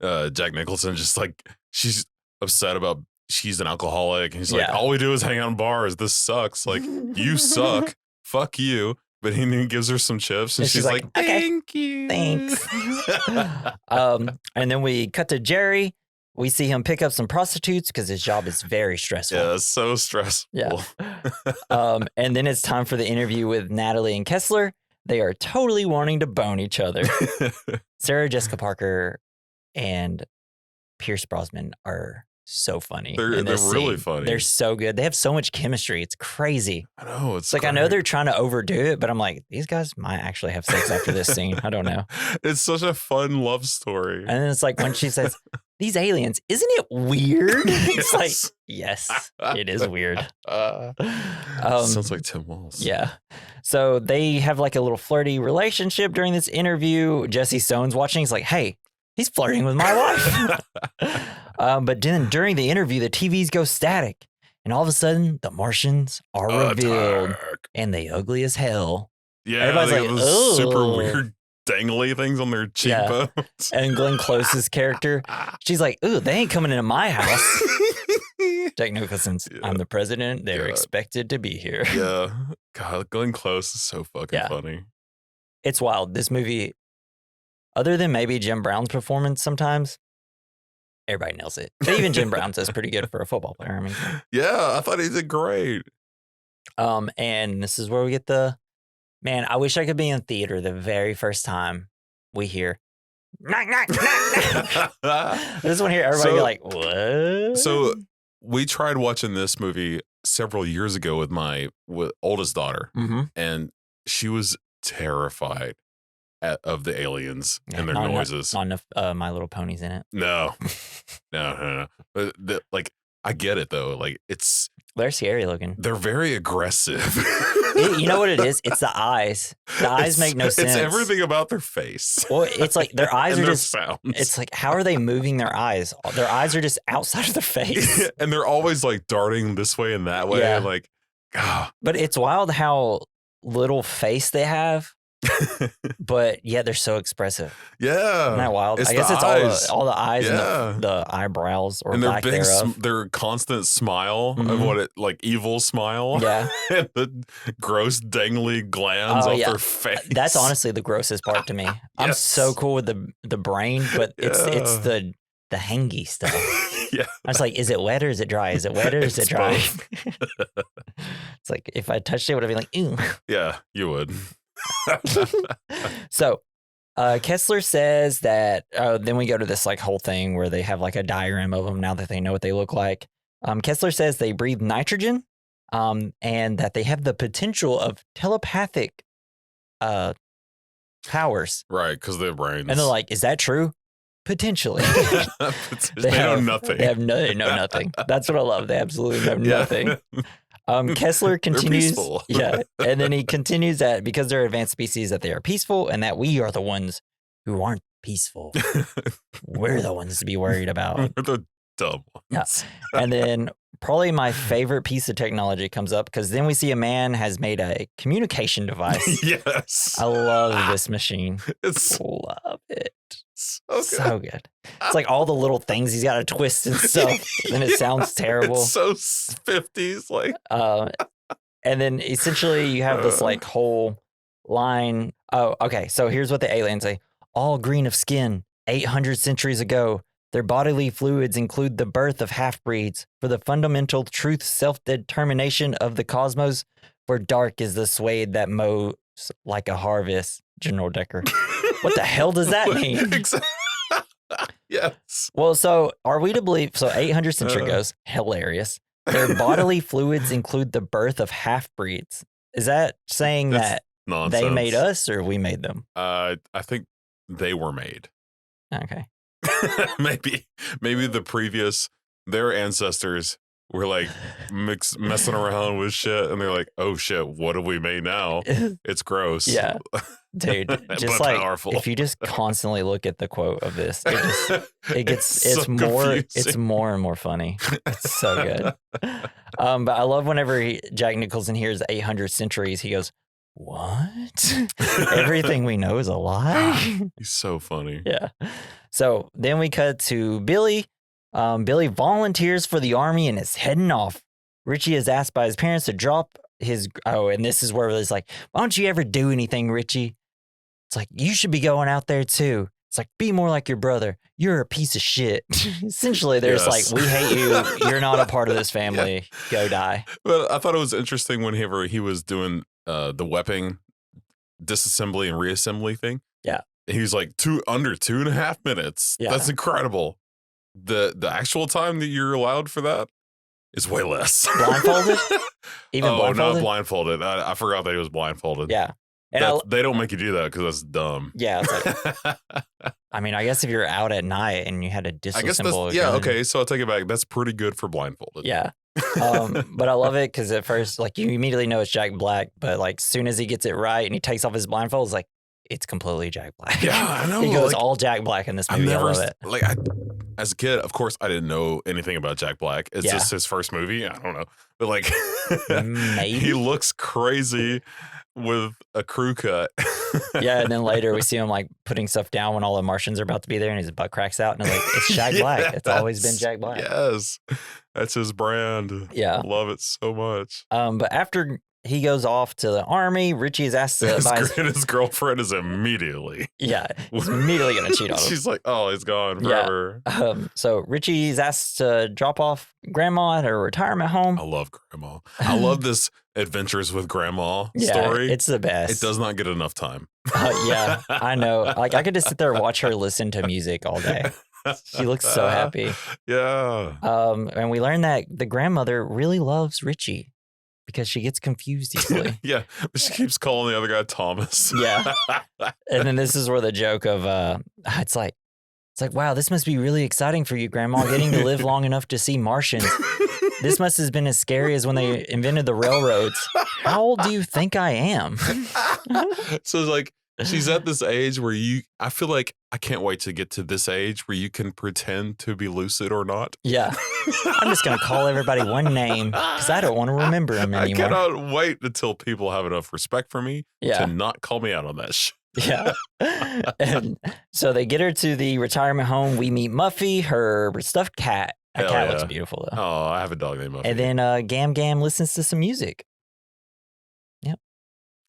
Jack Nicholson just like she's upset about she's an alcoholic and he's like, all we do is hang out in bars. This sucks. Like you suck. Fuck you. But he gives her some chips and she's like, thank you.
Thanks. And then we cut to Jerry. We see him pick up some prostitutes because his job is very stressful.
Yeah, it's so stressful.
Yeah. And then it's time for the interview with Natalie and Kessler. They are totally wanting to bone each other. Sarah Jessica Parker and Pierce Brosnan are so funny.
They're
in this
really
scene.
funny.
They're so good. They have so much chemistry. It's crazy.
I know. It's
like,
great.
I know they're trying to overdo it, but I'm like, these guys might actually have sex after this scene. I don't know.
It's such a fun love story.
And then it's like when she says, these aliens, isn't it weird? It's like, yes, it is weird.
Sounds like Tim Walz.
Yeah. So they have like a little flirty relationship during this interview. Jesse Stone's watching. He's like, hey, he's flirting with my wife. But then during the interview, the TVs go static. And all of a sudden, the Martians are revealed. And they ugly as hell.
Yeah,
everybody's
they
like,
have those super
"Ugh."
weird dangly things on their cheekbones.
And Glenn Close's character, she's like, ooh, they ain't coming into my house. Jack Nicholson's, I'm the president. They're expected to be here.
Yeah. God, Glenn Close is so fucking funny.
It's wild. This movie, other than maybe Jim Brown's performance sometimes, everybody nails it. But even Jim Brown says pretty good for a football player. I mean,
yeah, I thought he did great.
And this is where we get the, man, I wish I could be in theater the very first time we hear, knock, knock, knock, knock. This one here, everybody be like, what?
So we tried watching this movie several years ago with my oldest daughter, and she was terrified of the aliens and their noises.
Not enough My Little Ponies in it.
No. But like, I get it though. Like,
they're scary looking.
They're very aggressive.
You know what it is? It's the eyes. The eyes make no sense.
It's everything about their face.
Well, it's like their eyes are just
sounds.
It's like, how are they moving their eyes? Their eyes are just outside of their face.
And they're always like darting this way and that way.
Yeah.
Like,
But it's wild how little face they have. But yeah, they're so expressive.
Yeah.
Isn't that wild?
It's
I guess it's all the eyes and the eyebrows or
and
lack
their
thereof.
their constant smile of what it like evil smile.
Yeah.
And the gross dangly glands off their face.
That's honestly the grossest part to me. I'm so cool with the brain, but it's the hangy stuff.
Yeah.
I was like, is it wet or is it dry? Is it wet or is it dry? It's like, if I touched it, would I be like, ew?
Yeah, you would.
So Kessler says that then we go to this like whole thing where they have like a diagram of them now that they know what they look like. Kessler says they breathe nitrogen and that they have the potential of telepathic powers.
Right, because they're brains.
And they're like, is that true? Potentially.
They know nothing.
They know nothing. That's what I love. They absolutely know nothing. Kessler continues, and then he continues that because they're advanced species that they are peaceful and that we are the ones who aren't peaceful. We're the ones to be worried about.
We're the dumb ones.
Yeah. And then probably my favorite piece of technology comes up because then we see a man has made a communication device.
Yes.
I love this machine. Love it. So good. It's like all the little things he's got to twist and stuff, and it sounds terrible.
It's so 50s, like.
And then essentially you have this like whole line. Oh, okay. So here's what the aliens say: all green of skin, 800 centuries ago. Their bodily fluids include the birth of half-breeds for the fundamental truth, self-determination of the cosmos. For dark is the swathe that mows like a harvest. General Decker. What the hell does that mean?
Yes.
Well, so are we to believe? So 800 century goes, hilarious. Their bodily fluids include the birth of half-breeds. Is that saying that
nonsense.
They made us or we made them?
I think they were made.
Okay.
maybe their ancestors were like messing around with shit, and they're like, oh shit, what have we made now? It's gross.
Yeah. Dude, just like powerful. If you just constantly look at the quote of this, it's more and more funny. It's so good. But I love whenever Jack Nicholson hears 800 centuries, he goes, what? Everything we know is a lie?
He's so funny.
Yeah. So then we cut to Billy. Billy volunteers for the army and is heading off. Richie is asked by his parents to drop his... Oh, and this is where it's like, why don't you ever do anything, Richie? It's like, you should be going out there too. It's like, be more like your brother. You're a piece of shit. Essentially, there's like, we hate you. You're not a part of this family. Go die.
But I thought it was interesting whenever he was doing the weapon disassembly and reassembly thing.
Yeah.
He's like, under 2.5 minutes. Yeah. That's incredible. the actual time that you're allowed for that is way less.
Blindfolded? Even
Oh,
blindfolded?
not blindfolded. I forgot that he was blindfolded.
Yeah. And
they don't make you do that because that's dumb.
Yeah, it's like, I mean, I guess if you're out at night and you had to
I guess
disassemble
that's,
a gun.
okay, so I'll take it back. That's pretty good for blindfolded.
Yeah. But I love it because at first, like, you immediately know it's Jack Black, but like, soon as he gets it right and he takes off his blindfold, it's like, it's completely Jack Black.
Yeah, I know.
He goes
like,
all Jack Black in this movie. I love it.
Like, as a kid, of course, I didn't know anything about Jack Black. It's just his first movie. I don't know. But like,
Maybe.
He looks crazy with a crew cut.
Yeah, and then later we see him like putting stuff down when all the Martians are about to be there and his butt cracks out. And I'm like, it's Jack Black. It's always been Jack Black.
Yes. That's his brand.
Yeah.
I love it so much.
But after he goes off to the army, Richie is asked to buy
his girlfriend is immediately.
Yeah, he's immediately going to cheat on him.
She's like, oh, he's gone forever.
Yeah. So Richie's asked to drop off Grandma at her retirement home.
I love Grandma. I love this Adventures with Grandma
Yeah,
story.
it's the best.
It does not get enough time.
Yeah, I know. Like, I could just sit there and watch her listen to music all day. She looks so happy.
Yeah.
And we learn that the grandmother really loves Richie because she gets confused easily.
Yeah. She keeps calling the other guy Thomas.
Yeah. And then this is where the joke of it's like, wow, this must be really exciting for you, Grandma, getting to live long enough to see Martians. This must have been as scary as when they invented the railroads. How old do you think I am?
So it's like, she's at this age where I feel like I can't wait to get to this age where you can pretend to be lucid or not.
Yeah. I'm just going to call everybody one name because I don't want to remember them anymore.
I cannot wait until people have enough respect for me to not call me out on that shit.
Yeah. And so they get her to the retirement home. We meet Muffy, her stuffed cat. That cat looks beautiful, though.
Oh, I have a dog named Muffy.
And then Gam Gam listens to some music. Yep.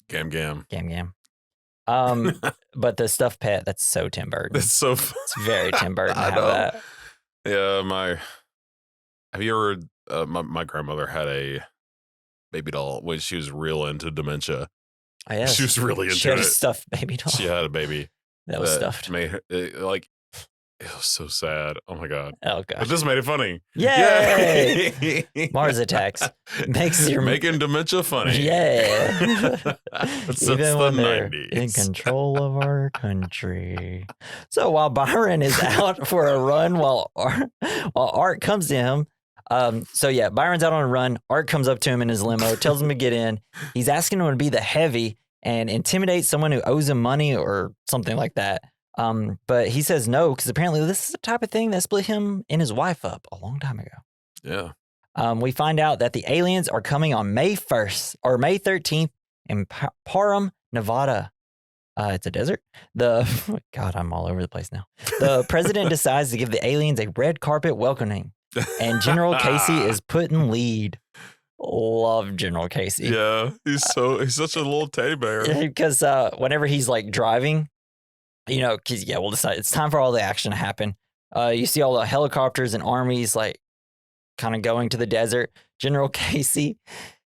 Gam Gam.
Gam Gam. But the stuffed pet, that's so Tim Burton.
It's so
It's very Tim Burton to
I
have
know.
that.
Yeah, have you ever, my grandmother had a baby doll when she was real into dementia.
Oh, yeah.
She was really into
She had
it.
a stuffed baby doll.
She had a baby
that was stuffed.
Made her, it was so sad. Oh my God.
Oh,
But
gosh.
this made it funny.
Yay! Mars Attacks makes your...
Making dementia funny.
Yeah.
Since
Even
the
when they're
90s.
in control of our country. So while Byron is out for a run, while Art comes to him, Byron's out on a run. Art comes up to him in his limo, tells him to get in. He's asking him to be the heavy and intimidate someone who owes him money or something like that. But he says no because apparently this is the type of thing that split him and his wife up a long time ago.
Yeah.
We find out that the aliens are coming on May 1st or May 13th in Parham, Nevada. It's a desert. God, I'm all over the place now. The president decides to give the aliens a red carpet welcoming, and General Casey is put in lead. Love General Casey.
Yeah. He's such a little teddy bear.
Because whenever he's like driving, because we'll decide it's time for all the action to happen. You see all the helicopters and armies like kind of going to the desert. General Casey,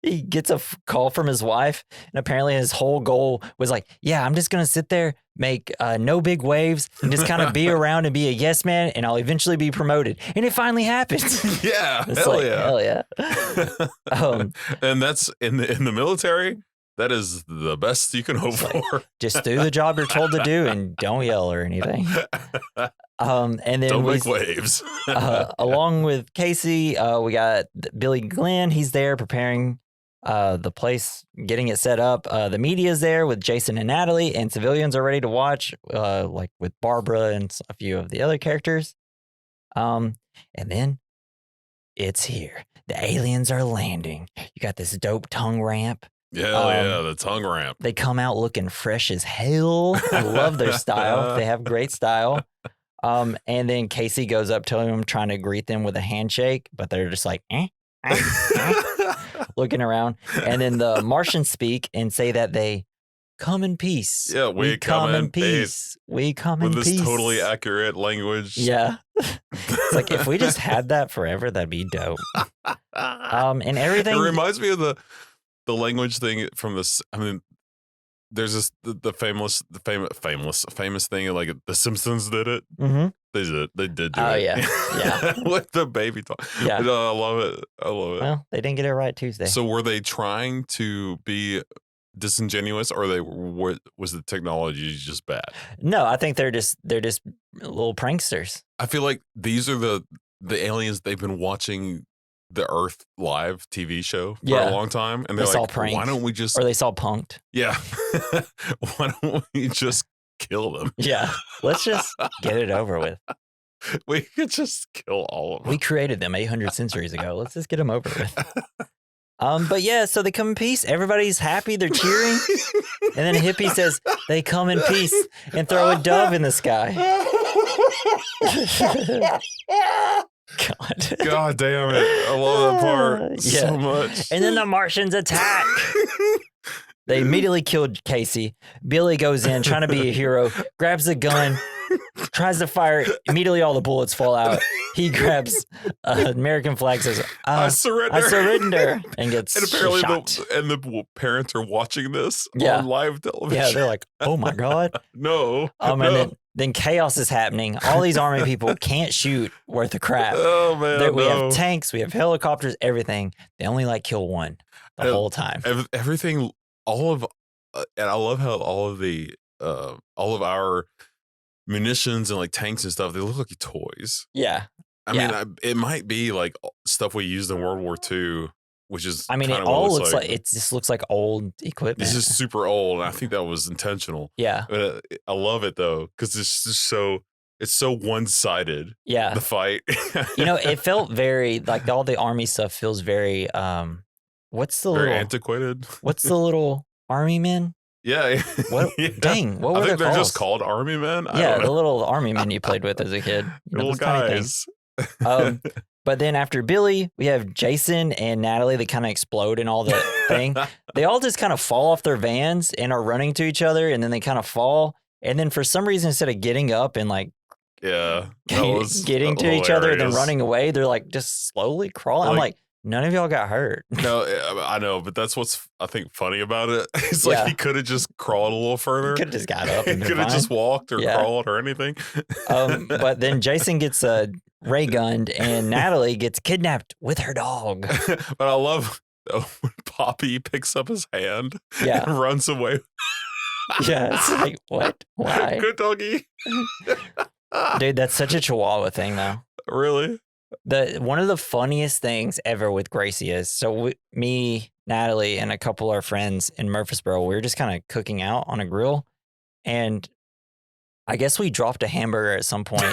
he gets a call from his wife, and apparently his whole goal was like, yeah, I'm just going to sit there, make no big waves, and just kind of be around and be a yes man, and I'll eventually be promoted. And it finally happens.
Yeah.
It's
Hell yeah. And that's in the military. That is the best you can hope for.
Just do the job you're told to do and don't yell or anything. And then
don't make waves.
Along with Casey, we got Billy Glenn. He's there preparing the place, getting it set up. The media's there with Jason and Natalie, and civilians are ready to watch, like with Barbara and a few of the other characters. And then it's here. The aliens are landing. You got this dope tongue ramp.
Yeah, the tongue ramp.
They come out looking fresh as hell. I love their style. They have great style. And then Casey goes up to him trying to greet them with a handshake, but they're just like, looking around. And then the Martians speak and say that they come in peace.
Yeah, we come in peace.
We come in
With
peace.
this totally accurate language.
Yeah. It's like, if we just had that forever, that'd be dope. And everything.
It reminds me of the language thing from this. I mean, there's this the famous thing, like The Simpsons did it.
Mm-hmm.
They did do
Oh,
it.
yeah. Yeah.
With the baby talk.
Yeah.
No, I love it. I love it.
Well, they didn't get it right Tuesday.
So were they trying to be disingenuous, or was the technology just bad?
No, I think they're just little pranksters.
I feel like these are the aliens. They've been watching the Earth Live TV show for a long time, and they're
saw
like,
pranked,
why don't we just?
Or they saw punked.
Yeah. Why don't we just kill them?
Yeah. Let's just get it over with.
We could just kill all of them.
We created them 800 centuries ago. Let's just get them over with. But yeah, so they come in peace. Everybody's happy. They're cheering. And then a hippie says, they come in peace, and throw a dove in the sky.
God damn it. I love that part so much.
And then the Martians attack. They immediately killed Casey. Billy goes in trying to be a hero, grabs a gun, tries to fire. Immediately all the bullets fall out. He grabs an American flag, says, I surrender, and gets
apparently
shot.
The parents are watching this on live television.
Yeah, they're like, oh my God.
No.
And then chaos is happening. All these army people can't shoot worth of crap.
Oh, man.
We have tanks, we have helicopters, everything. They only kill one the whole time.
Everything, and I love how all of our munitions and tanks and stuff, they look like toys.
Yeah.
I mean, it might be stuff we used in World War II, which is.
I mean, it all looks like it just looks like old equipment.
This is super old, and I think that was intentional.
Yeah,
but I love it though because it's just it's so one-sided.
Yeah,
the fight.
It felt very all the army stuff feels very. What's the
very
little
antiquated?
What's the little army men?
Yeah.
What? Yeah. Dang. What were
I think
they
they're just called army men.
Yeah, the little army men you played with as a kid.
Little guys.
But then after Billy, we have Jason and Natalie that kind of explode in all the thing. They all just kind of fall off their vans and are running to each other, and then they kind of fall. And then for some reason, instead of getting up and getting to each other and then running away, they're just slowly crawling. I'm like, none of y'all got hurt.
No, I know, but that's what's I think funny about it. It's he could have just crawled a little further.
Could have just got up.
He could have just walked or crawled or anything.
But then Jason gets ray gunned and Natalie gets kidnapped with her dog.
But I love when Poppy picks up his hand and runs away.
Yeah, it's like, what? Why?
Good doggy.
Dude, that's such a Chihuahua thing, though.
Really?
One of the funniest things ever with Gracie is, me, Natalie, and a couple of our friends in Murfreesboro, we were just kind of cooking out on a grill, and I guess we dropped a hamburger at some point,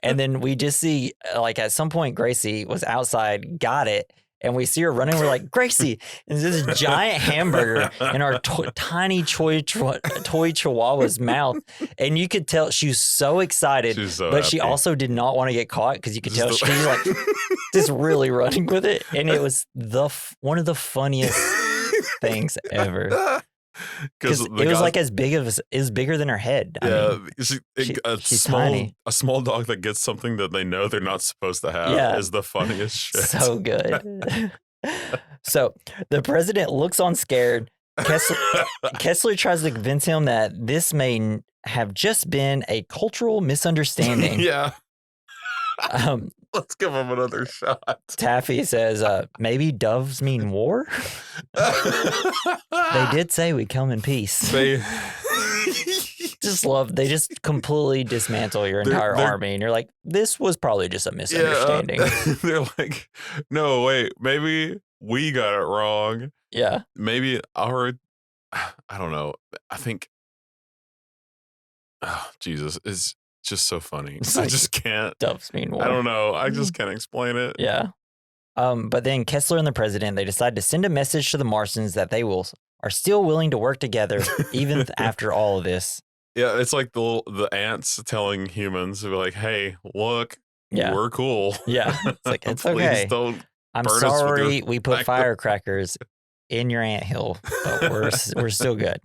and then we just see, at some point, Gracie was outside, got it, and we see her running. We're like, Gracie, and there's this giant hamburger in our tiny toy Chihuahua's mouth. And you could tell she was so excited, but happy. She also did not want to get caught because you could tell she was just really running with it. And it was one of the funniest things ever. Because it was as bigger than her head.
Yeah, she's tiny. A small dog that gets something that they know they're not supposed to have is the funniest shit.
So good. So the president looks on scared. Kessler tries to convince him that this may have just been a cultural misunderstanding.
Yeah. Let's give him another shot.
Taffy says, maybe doves mean war? They did say we come in peace. They just completely dismantle your entire army. And you're like, this was probably just a misunderstanding.
They're like, no, wait, maybe we got it wrong.
Yeah.
Maybe I don't know. I think, Jesus, is just so funny. I just can't.
Doves mean war.
I don't know. I just can't explain it.
Yeah. But then Kessler and the president, they decide to send a message to the Martians that they are still willing to work together even after all of this.
Yeah, it's like the ants telling humans, they're like, hey, look, we're cool.
Yeah. It's like, it's okay.
Don't
I'm sorry we put firecrackers in your anthill, but we're still good.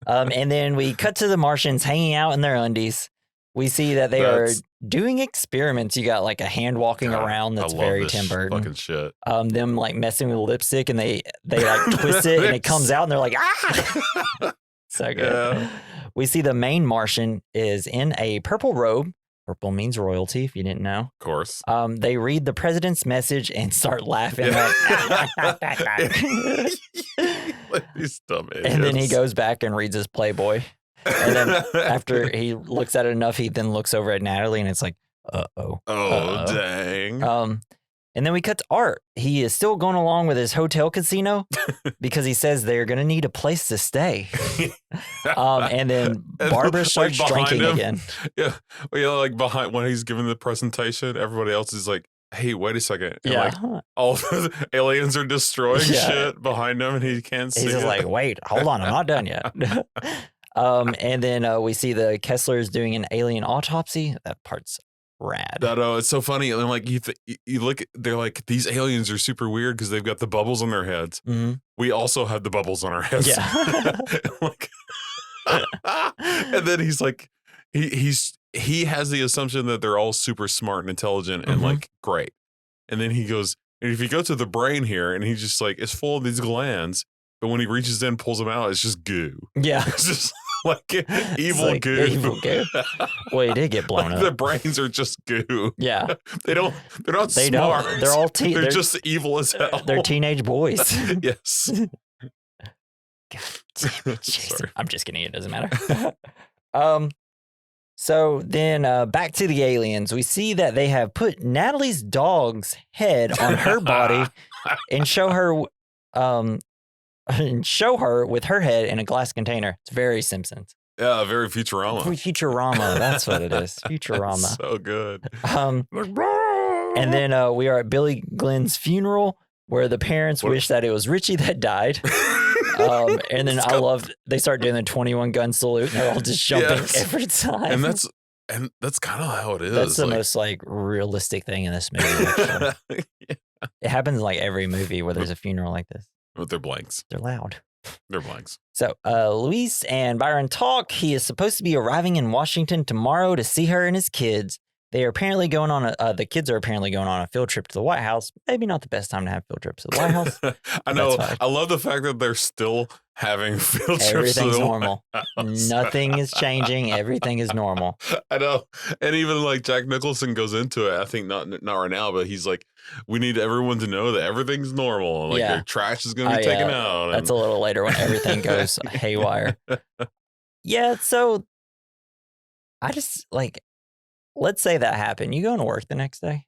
And then we cut to the Martians hanging out in their undies. We see that they are doing experiments. You got a hand walking around that's very Tim Burton.
Fucking shit.
Them messing with lipstick and they twist it and it comes out and they're like, ah! So good. Yeah. We see the main Martian is in a purple robe Purple means royalty, if you didn't know.
Of course.
They read the president's message and start laughing.
These dumb idiots.
And then he goes back and reads his Playboy. And then after he looks at it enough, he then looks over at Natalie and it's like, uh-oh.
Oh, dang.
And then we cut to Art. He is still going along with his hotel casino because he says they're going to need a place to stay. And then Barbara starts drinking again.
Yeah. Like behind when he's giving the presentation, everybody else is like, hey, wait a second. And like all the aliens are destroying shit behind him and he can't see it.
He's just like, wait, hold on. I'm not done yet. And then we see the Kesslers doing an alien autopsy. That part's rad.
It's so funny. And like you look, they're like, these aliens are super weird because they've got the bubbles on their heads. Mm-hmm. We also have the bubbles on our heads.
Yeah.
And then he's like, he has the assumption that they're all super smart and intelligent and like great. And then he goes, and if you go to the brain here, and he's just like, it's full of these glands, but when he reaches in, pulls them out, it's just goo.
Yeah.
It's just like evil goo.
Evil goo. Well, he did get blown up.
The brains are just goo.
Yeah.
They're not smart.
They're all
they're just evil as hell.
They're teenage boys.
Yes.
God damn it, Jason. I'm just kidding. It doesn't matter. So then back to the aliens. We see that they have put Natalie's dog's head on her body and show her with her head in a glass container. It's very Simpsons.
Yeah, very Futurama.
Futurama, that's what it is. Futurama.
So good.
And then we are at Billy Glenn's funeral where the parents wish that it was Richie that died. And then they start doing the 21 gun salute and they're all just jumping every time.
And that's kind of how it is.
That's the most like realistic thing in this movie. Actually. It happens in like every movie where there's a funeral like this.
But they're blanks.
They're loud.
They're blanks.
So Luis and Byron talk. He is supposed to be arriving in Washington tomorrow to see her and his kids. They are apparently going on the kids are apparently going on a field trip to the White House. Maybe not the best time to have field trips to the White House.
I know. I love the fact that they're still having field trips.
Everything's normal. Nothing is changing. Everything is normal.
I know. And even like Jack Nicholson goes into it. I think not right now, but he's like, we need everyone to know that everything's normal. Like their trash is going to be taken out.
That's a little later when everything goes haywire. Yeah. So I just like, let's say that happened. You going to work the next day?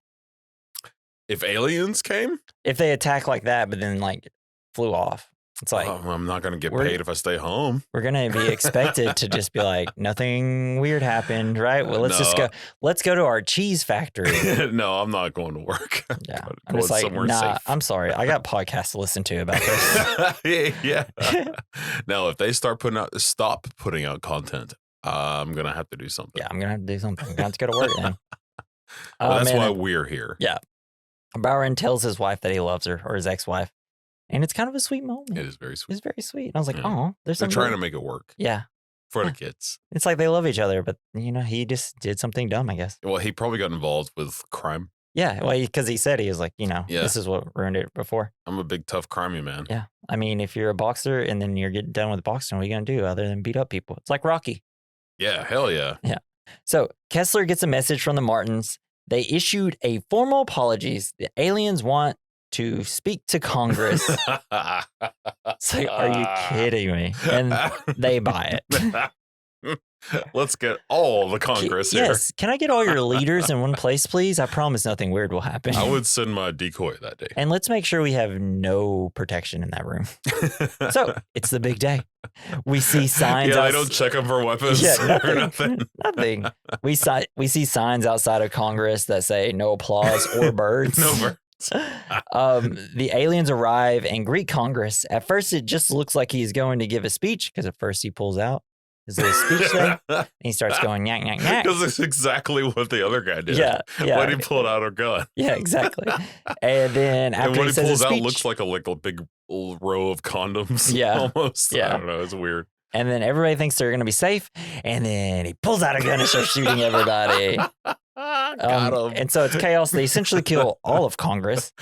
If aliens came?
If they attack like that, but then like flew off. It's like,
I'm not going to get paid if I stay home.
We're going to be expected to just be like, nothing weird happened, right? Well, let's go to our cheese factory.
No, I'm not going to work.
Yeah. I'm just like, safe. I'm sorry. I got podcasts to listen to about this.
Yeah. Now, if they stop putting out content, I'm going to have to do something.
Yeah, I'm going to have to do something. I'm going to have to go to work then.
Well, that's why we're here.
Yeah. Byron tells his wife that he loves her, or his ex-wife. And it's kind of a sweet moment.
It is very sweet.
It's very sweet. And I was like, oh,
they're trying to make it work.
Yeah.
For the kids.
It's like they love each other, but, he just did something dumb, I guess.
Well, he probably got involved with crime.
Yeah, well, because he said he was like, this is what ruined it before.
I'm a big, tough, crimey man.
Yeah. I mean, if you're a boxer and then you're getting done with boxing, what are you going to do other than beat up people? It's like Rocky.
Yeah, hell yeah.
Yeah. So Kessler gets a message from the Martins. They issued a formal apologies. The aliens want to speak to Congress. It's like, are you kidding me? And they buy it.
Let's get all the Congress here.
Yes. Can I get all your leaders in one place, please? I promise nothing weird will happen.
I would send my decoy that day.
And let's make sure we have no protection in that room. So it's the big day. We see signs.
Yeah, they don't check them for weapons or nothing.
Nothing. We see signs outside of Congress that say no applause or birds.
No birds.
The aliens arrive and greet Congress. At first, it just looks like he's going to give a speech because at first he pulls out his little speech thing and he starts going yak, yak, yak.
Because it's exactly what the other guy did.
Yeah.
When he pulled out a gun.
Yeah, exactly. And then after
when
he says
pulls
his speech,
out, looks like a big row of condoms.
Yeah.
Almost.
Yeah.
I don't know. It's weird.
And then everybody thinks they're going to be safe. And then he pulls out a gun and starts shooting everybody.
Got 'em.
And so it's chaos. They essentially kill all of Congress.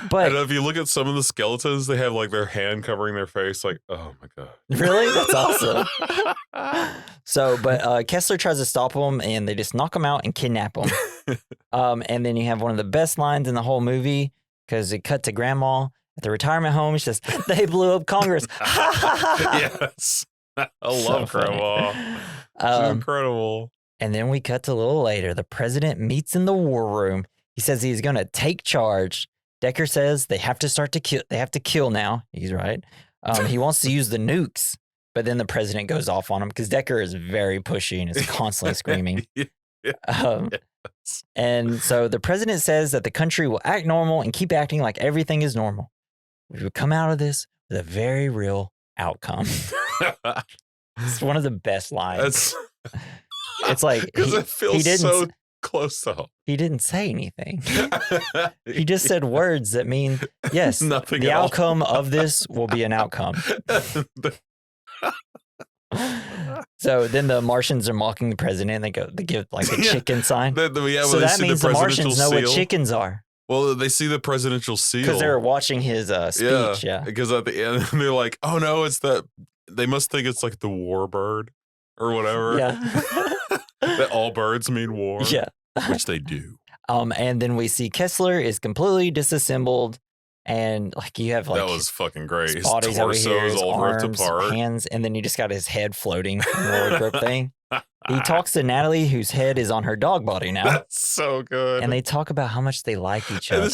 But
and if you look at some of the skeletons, they have like their hand covering their face. Like, oh my god,
really, that's awesome. So, but Kessler tries to stop them, and they just knock them out and kidnap them. And then you have one of the best lines in the whole movie because it cut to Grandma at the retirement home. She says, "They blew up Congress."
Yes, I love Grandma. She's incredible.
And then we cut to a little later. The president meets in the war room. He says he's going to take charge. Decker says they have to start to kill. They have to kill now. He's right. He wants to use the nukes, but then the president goes off on him because Decker is very pushy and is constantly screaming. And so the president says that the country will act normal and keep acting like everything is normal. We will come out of this with a very real outcome. It's one of the best lines. It's like
because it feels so close to home.
He didn't say anything. He just said words that mean yes.
Nothing.
The outcome of this will be an outcome. So then the Martians are mocking the president. They give like a chicken sign. So that means the Martians know what chickens are.
Well, they see the presidential seal
because they're watching his speech. Yeah,
because at the end they're like, "Oh no, it's that." They must think it's like the war bird or whatever.
Yeah.
That all birds mean war.
Yeah.
Which they do.
And then we see Kessler is completely disassembled, and like you have like
that was fucking great.
His torso is all
arms,
ripped apart, hands, and then you just got his head floating from the wardrobe thing. He talks to Natalie, whose head is on her dog body now.
That's so good.
And they talk about how much they like each other.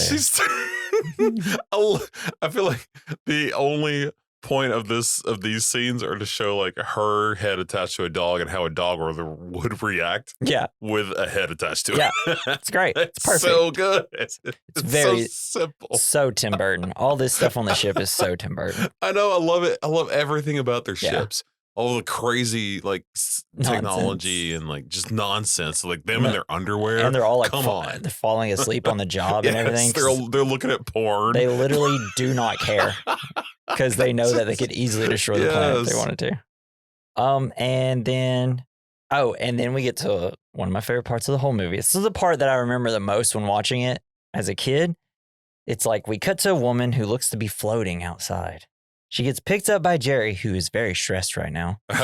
I feel like the only point of these scenes are to show like her head attached to a dog and how a dog would react with a head attached to it.
Yeah, it's great. It's perfect.
So good. It's
very
so simple.
So Tim Burton. All this stuff on the ship is so Tim Burton.
I know. I love it. I love everything about their ships. All the crazy like technology and like just nonsense, like them in their underwear,
and they're all like
come on,
they're falling asleep on the job and everything.
They're looking at porn.
They literally do not care because they know that they could easily destroy the planet if they wanted to. And then we get to one of my favorite parts of the whole movie. This is the part that I remember the most when watching it as a kid. It's like we cut to a woman who looks to be floating outside. She gets picked up by Jerry, who is very stressed right now. And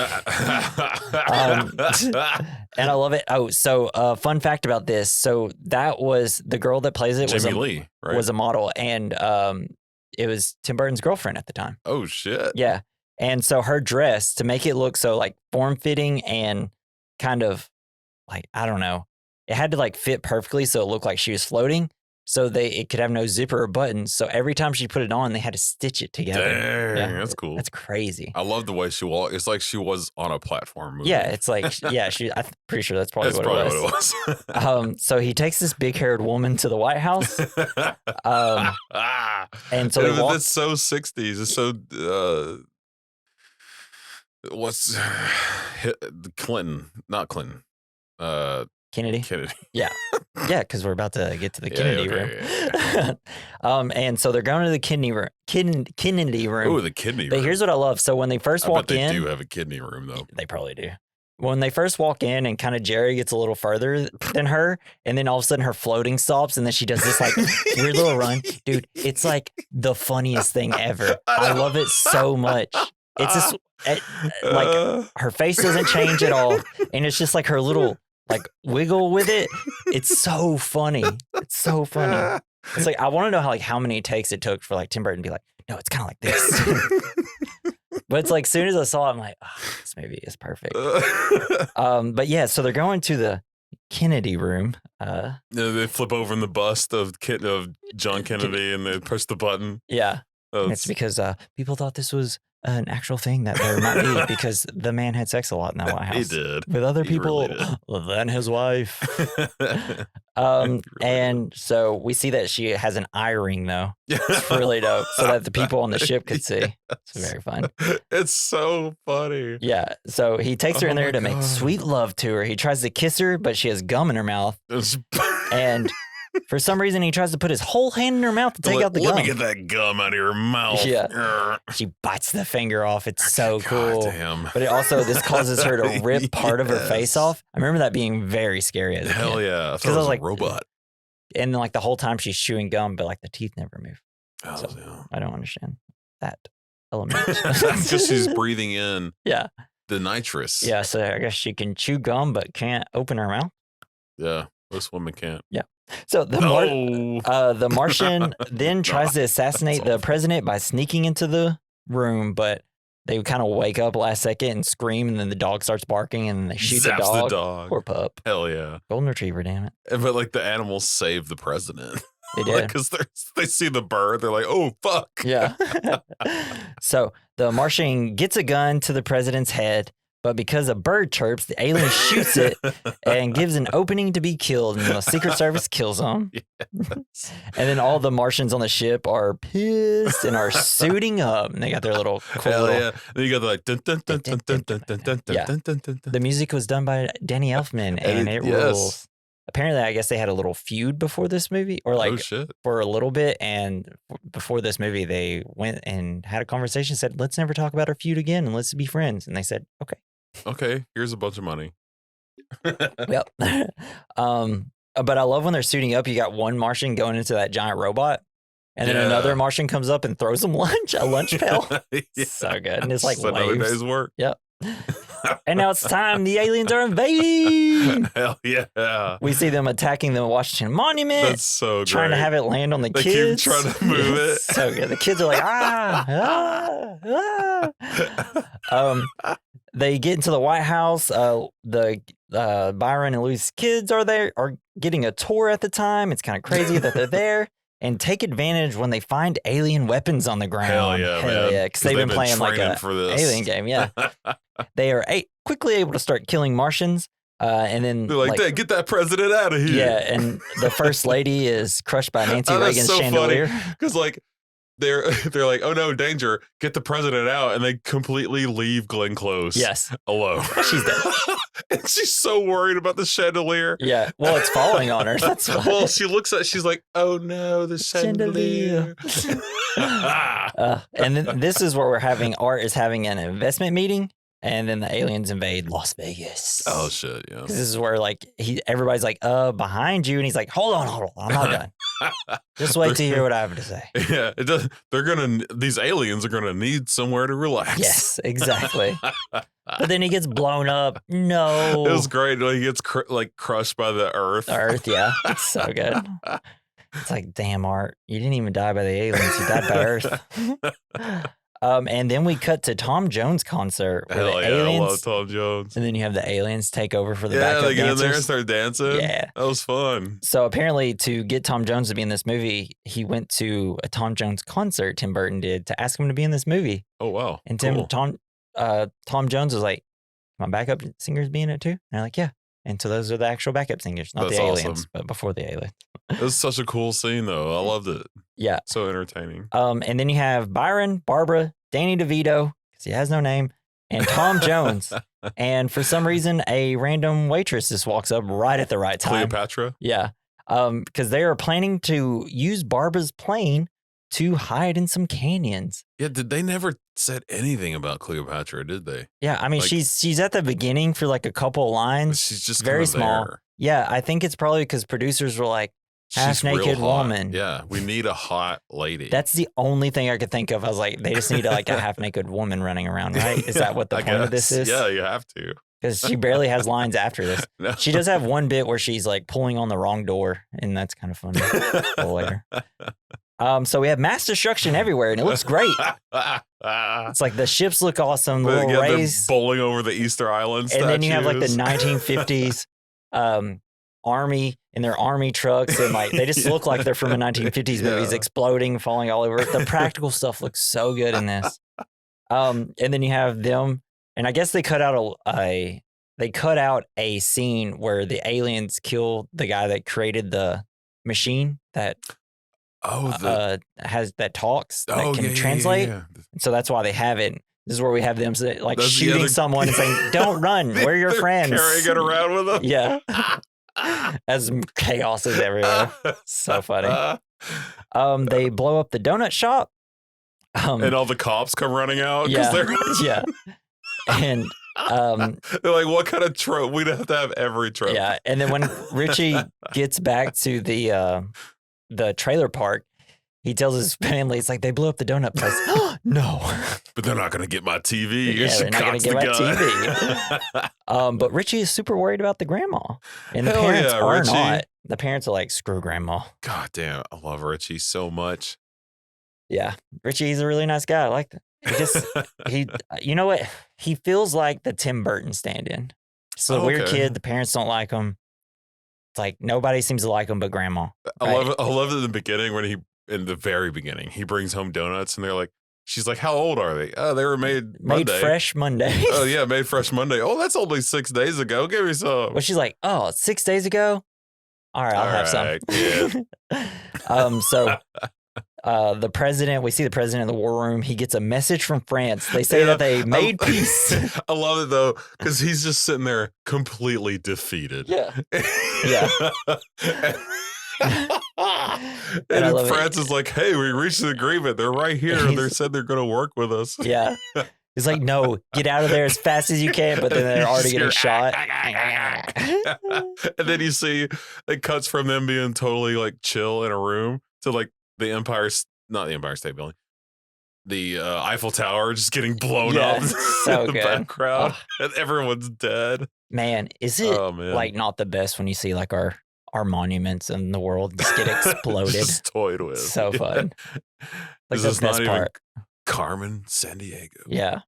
I love it. Oh, so fun fact about this. So that was the girl that plays it
Jamie Lee, right?
Was a model. And it was Tim Burton's girlfriend at the time.
Oh, shit.
Yeah. And so her dress, to make it look so like form-fitting and kind of like, I don't know, it had to like fit perfectly so it looked like she was floating. So it could have no zipper or buttons. So every time she put it on, they had to stitch it together.
Dang, that's cool.
That's crazy.
I love the way she walked. It's like she was on a platform movie.
Yeah, it's like, I'm pretty sure that's probably what it was. So he takes this big-haired woman to the White House. And so they walk.
It's so 60s. It's so, Clinton, not Clinton.
Kennedy?
Kennedy.
Yeah. Yeah, because we're about to get to the Kennedy room. Yeah. And so they're going to the Kennedy room.
Oh, the kidney room.
But here's what I love. So when they first walk in.
They do have a kidney room, though.
They probably do. When they first walk in and kind of Jerry gets a little further than her, and then all of a sudden her floating stops, and then she does this like weird little run. Dude, it's like the funniest thing ever. I love it so much. It's just like her face doesn't change at all. And it's just like her little like wiggle with it. It's so funny. It's so funny. It's like, I want to know how many takes it took for like Tim Burton to be like, no, it's kind of like this. But it's like, as soon as I saw it, I'm like, oh, this movie is perfect. But yeah, so they're going to the Kennedy room.
They flip over in the bust of John Kennedy and they push the button.
Yeah. It's because people thought this was an actual thing that there might be because the man had sex a lot in that White House.
He did.
With other people than his wife. And so we see that she has an eye ring, though. It's really dope. So that the people on the ship could see. Yes. It's very fun.
It's so funny.
Yeah. So he takes her in there to make sweet love to her. He tries to kiss her, but she has gum in her mouth. And For some reason, he tries to put his whole hand in her mouth to take out the gum.
Let me get that gum out of your mouth.
Yeah. She bites the finger off. It's so cool.
Damn.
But this causes her to rip part of her face off. I remember that being very scary as a kid.
Hell yeah. I thought it was like a robot.
And then, like, the whole time she's chewing gum, but like the teeth never move.
Oh,
so
yeah.
I don't understand that element.
Because she's breathing in the nitrous.
Yeah, so I guess she can chew gum but can't open her mouth.
Yeah, most women can't.
Yeah. So the Martian then tries to assassinate the president by sneaking into the room, but they kind of wake up last second and scream, and then the dog starts barking, and they shoot the dog. Poor pup.
Hell yeah.
Golden retriever, damn it.
But like the animals save the president.
They did.
Because they see the bird, they're like, oh, fuck.
Yeah. So the Martian gets a gun to the president's head, but because a bird chirps, the alien shoots it and gives an opening to be killed, and the Secret Service kills him.
Yes.
And then all the Martians on the ship are pissed and are suiting up, and they got their little cool
Hell yeah. Then you got the like dun dun dun dun dun dun dun dun dun dun dun.
The music was done by Danny Elfman, and it rules. Apparently, I guess they had a little feud before this movie, or like for a little bit. And before this movie, they went and had a conversation, said, let's never talk about our feud again and let's be friends. And they said, okay.
Okay, here's a bunch of money.
Yep. But I love when they're suiting up, you got one Martian going into that giant robot. And then another Martian comes up and throws them a lunch pail. So good. And it's like
another day's work.
Yep. And now it's time. The aliens are invading.
Hell yeah.
We see them attacking the Washington Monument.
That's so great.
Trying to have it land on the kids.
They keep trying to move it.
So good. The kids are like, they get into the White House. The Byron and Louis kids are getting a tour at the time. It's kind of crazy that they're there. And take advantage when they find alien weapons on the ground.
Hell yeah.
Because they've been playing like a alien game. Yeah. They are quickly able to start killing Martians. And then
they're like, get that president out of here.
Yeah. And the first lady is crushed by Nancy Reagan's chandelier.
Because like they're like, oh no, danger, get the president out, and they completely leave Glenn Close alone.
She's dead.
And she's so worried about the chandelier.
Yeah, well, it's falling on her. That's why.
Well, she's like, oh no, the chandelier.
And then this is where Art is having an investment meeting, and then the aliens invade Las Vegas.
Oh shit, yeah.
This is where like everybody's like, behind you, and he's like, hold on, I'm not done. Just wait to hear what I have to say.
Yeah, it does. These aliens are gonna need somewhere to relax.
Yes, exactly. But then he gets blown up. No,
it was great. Like, he gets crushed by the earth.
The earth, yeah, it's so good. It's like, damn, Art, you didn't even die by the aliens. You died by Earth. And then we cut to Tom Jones concert.
Hell yeah, aliens, I love Tom Jones.
And then you have the aliens take over for the backup dancers. Yeah, they get in there and
start dancing.
Yeah.
That was fun.
So apparently to get Tom Jones to be in this movie, he went to a Tom Jones concert, Tim Burton did, to ask him to be in this movie.
Oh, wow.
And Tom Jones was like, my backup singers be in it too? And they're like, yeah. And so those are the actual backup singers, not the aliens, but before the aliens.
It was such a cool scene, though. I loved it.
Yeah.
So entertaining.
And then you have Byron, Barbara, Danny DeVito, because he has no name, and Tom Jones. And for some reason, a random waitress just walks up right at the right time.
Cleopatra?
Yeah. Because they are planning to use Barbara's plane to hide in some canyons.
Yeah, they never said anything about Cleopatra, did they?
Yeah, I mean, like, she's at the beginning for like a couple lines.
She's just
very small.
There.
Yeah, I think it's probably because producers were like, half-naked woman.
Yeah, we need a hot lady.
That's the only thing I could think of. I was like, they just need like a half-naked woman running around, right? Is that what the point of this is?
Yeah, you have to.
Because she barely has lines after this. No. She does have one bit where she's like pulling on the wrong door, and that's kind of funny. Later. So we have mass destruction everywhere, and it looks great. It's like the ships look awesome. The little rays
bowling over the Easter Island statues.
And then you have like the 1950s army in their army trucks, and like they just look like they're from the 1950s movies, exploding, falling all over. The practical stuff looks so good in this. And then you have them, and I guess they cut out a scene where the aliens kill the guy that created the machine that talks, that can translate. Yeah. So that's why they have it. This is where we have them like shooting someone and saying, "Don't run, we're your friends."
Carrying it around with them.
Yeah. as chaos is everywhere. So funny. They blow up the donut shop.
And all the cops come running out.
Yeah,
They're
yeah. And
they're like, what kind of trope? We'd have to have every trope.
Yeah, and then when Richie gets back to the trailer park, he tells his family, it's like, they blew up the donut place. No.
But they're not going to get my TV.
Yeah, they're not going to get my TV. But Richie is super worried about the grandma. And the parents are
Richie.
not. The parents are like, screw grandma.
God damn, I love Richie so much.
Yeah, Richie's a really nice guy. I like that. You know what? He feels like the Tim Burton stand-in. Just a weird kid. The parents don't like him. It's like nobody seems to like him but grandma. Right?
I love it in the beginning in the very beginning, he brings home donuts and they're like, she's like, how old are they? Oh, they were made Monday.
Fresh Monday.
Oh yeah, made fresh Monday. Oh, that's only 6 days ago. Give me some.
Well, she's like, oh, 6 days ago? All right, I'll have some.
Yeah.
So the president, we see the president in the war room. He gets a message from France. They say that they made peace.
I love it though, because he's just sitting there completely defeated.
Yeah. Yeah.
And then France is like, hey, we reached an agreement. They're right here. They said they're going to work with us.
Yeah. He's like, no, get out of there as fast as you can. But then they're already getting shot.
And then you see it cuts from them being totally like chill in a room to like not the Empire State Building, the Eiffel Tower just getting blown up
so
in the
good.
background. And everyone's dead.
Man, is it like not the best when you see like our monuments in the world just get exploded?
Just toyed with.
So fun. Like
the best part. Carmen Sandiego.
Yeah.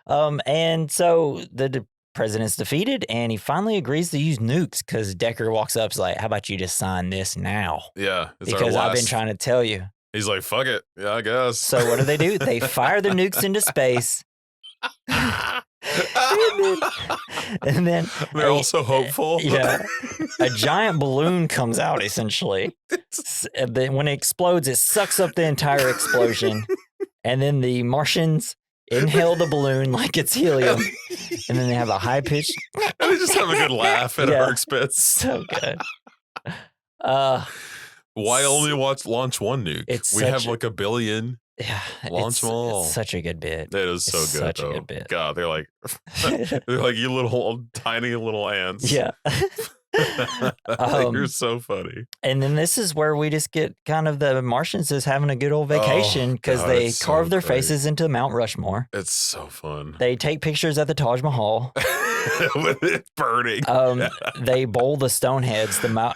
And so the president's defeated and he finally agrees to use nukes because Decker walks up and is like, how about you just sign this now?
Yeah.
Because I've been trying to tell you.
He's like, fuck it. Yeah, I guess.
So what do? They fire the nukes into space. and then
they're also hopeful.
Yeah. A giant balloon comes out essentially. And then when it explodes, it sucks up the entire explosion. And then the Martians inhale the balloon like it's helium. And then they have a high pitch.
And they just have a good laugh at our expense.
So good.
Why only launch one nuke? We have like 1 billion.
Yeah,
launch them all.
It's such a good bit.
It is so good.
Such
though.
A good bit.
God, they're like you little tiny little ants.
Yeah.
You're so funny.
And then this is where we just get kind of the Martians just having a good old vacation because they carve their faces into Mount Rushmore.
It's so fun.
They take pictures at the Taj Mahal.
With it burning.
They bowl the Stoneheads, the Moau?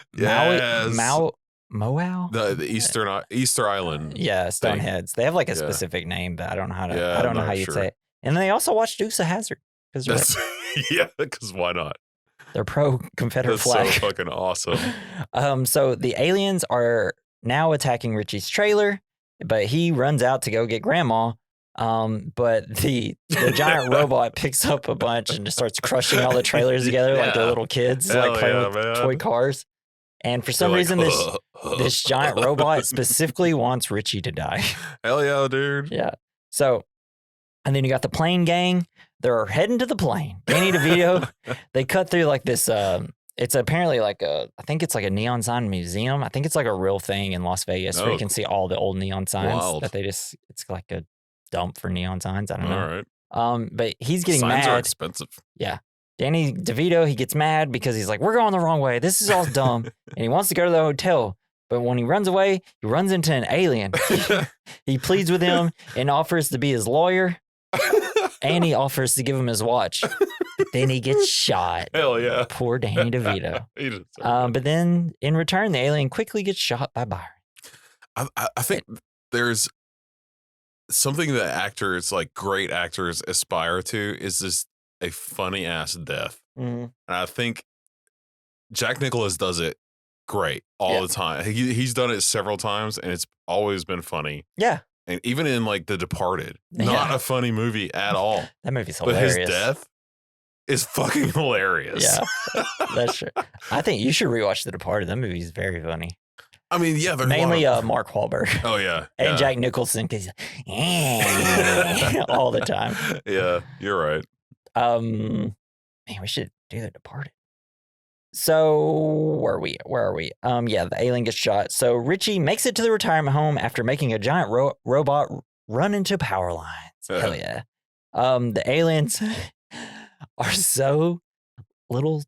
The Easter Island.
Yeah, Stoneheads. They have like a specific name, but I don't know how to. I don't know how you'd say it. And they also watch Dukes of Hazzard because
because why not?
They're pro Confederate flag.
That's so fucking awesome.
So the aliens are now attacking Richie's trailer, but he runs out to go get Grandma. But the giant robot picks up a bunch and just starts crushing all the trailers together like they're little kids, like playing with toy cars. And for some reason, this giant robot specifically wants Richie to die.
Hell yeah, dude.
Yeah. So, and then you got the plane gang. They're heading to the plane. Danny DeVito. They cut through like this. It's apparently like I think it's like a neon sign museum. I think it's like a real thing in Las Vegas where you can see all the old neon signs that it's like a dump for neon signs. I don't know.
All right.
But he's getting
signs
mad.
Are expensive.
Yeah. Danny DeVito, he gets mad because he's like, we're going the wrong way. This is all dumb. And he wants to go to the hotel. But when he runs away, he runs into an alien. He pleads with him and offers to be his lawyer. And he offers to give him his watch. But then he gets shot.
Hell yeah.
Poor Danny DeVito. But then in return, the alien quickly gets shot by Byron.
I think there's something that actors, like great actors, aspire to is this a funny ass death. And I think Jack Nicholson does it great all the time. He's done it several times and it's always been funny.
Yeah.
And even in like The Departed, not a funny movie at all.
That movie's hilarious.
But his death is fucking hilarious.
Yeah, that's true. I think you should rewatch The Departed. That movie's very funny.
I mean, yeah,
mainly Mark Wahlberg.
Oh yeah,
and Jack Nicholson because all the time.
Yeah, you're right.
Man, we should do The Departed. So where are we? Yeah, the alien gets shot. So Richie makes it to the retirement home after making a giant robot run into power lines. Hell yeah. The aliens are so little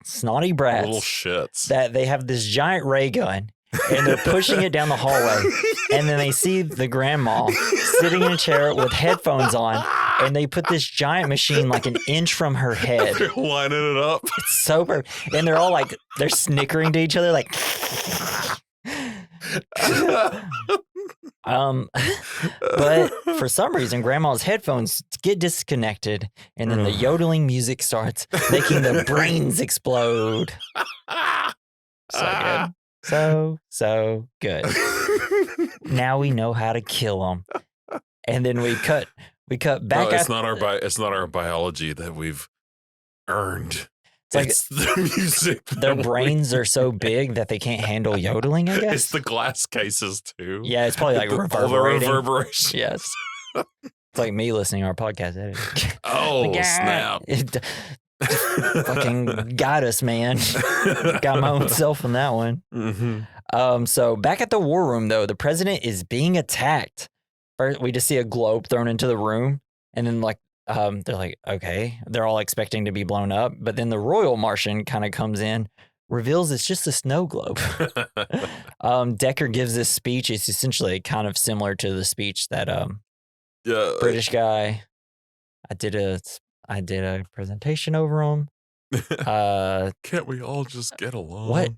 snotty brats,
Little shits.
that they have this giant ray gun and they're pushing it down the hallway. And then they see the grandma sitting in a chair with headphones on, and they put this giant machine like an inch from her head.
They're lining it up.
It's so perfect. And they're all like, they're snickering to each other like. But for some reason, grandma's headphones get disconnected, and then the yodeling music starts, making the brains explode. So good. So good. Now we know how to kill them. And then we cut back.
No, it's not our biology that we've earned.
It's
the music.
Their brains are so big that they can't handle yodeling, I guess.
It's the glass cases too.
Yeah, it's probably like reverberating.
All the reverberation.
Yes. It's like me listening to our podcast editing.
Oh, snap.
Fucking got us, man. Got my own self on that one.
Mm-hmm.
So back at the war room, though, the president is being attacked. First, we just see a globe thrown into the room, and then they're like, okay, they're all expecting to be blown up, but then the royal Martian kind of comes in, reveals it's just a snow globe. Decker gives this speech. It's essentially kind of similar to the speech that British guy. I did a presentation over him.
Can't we all just get along?
What?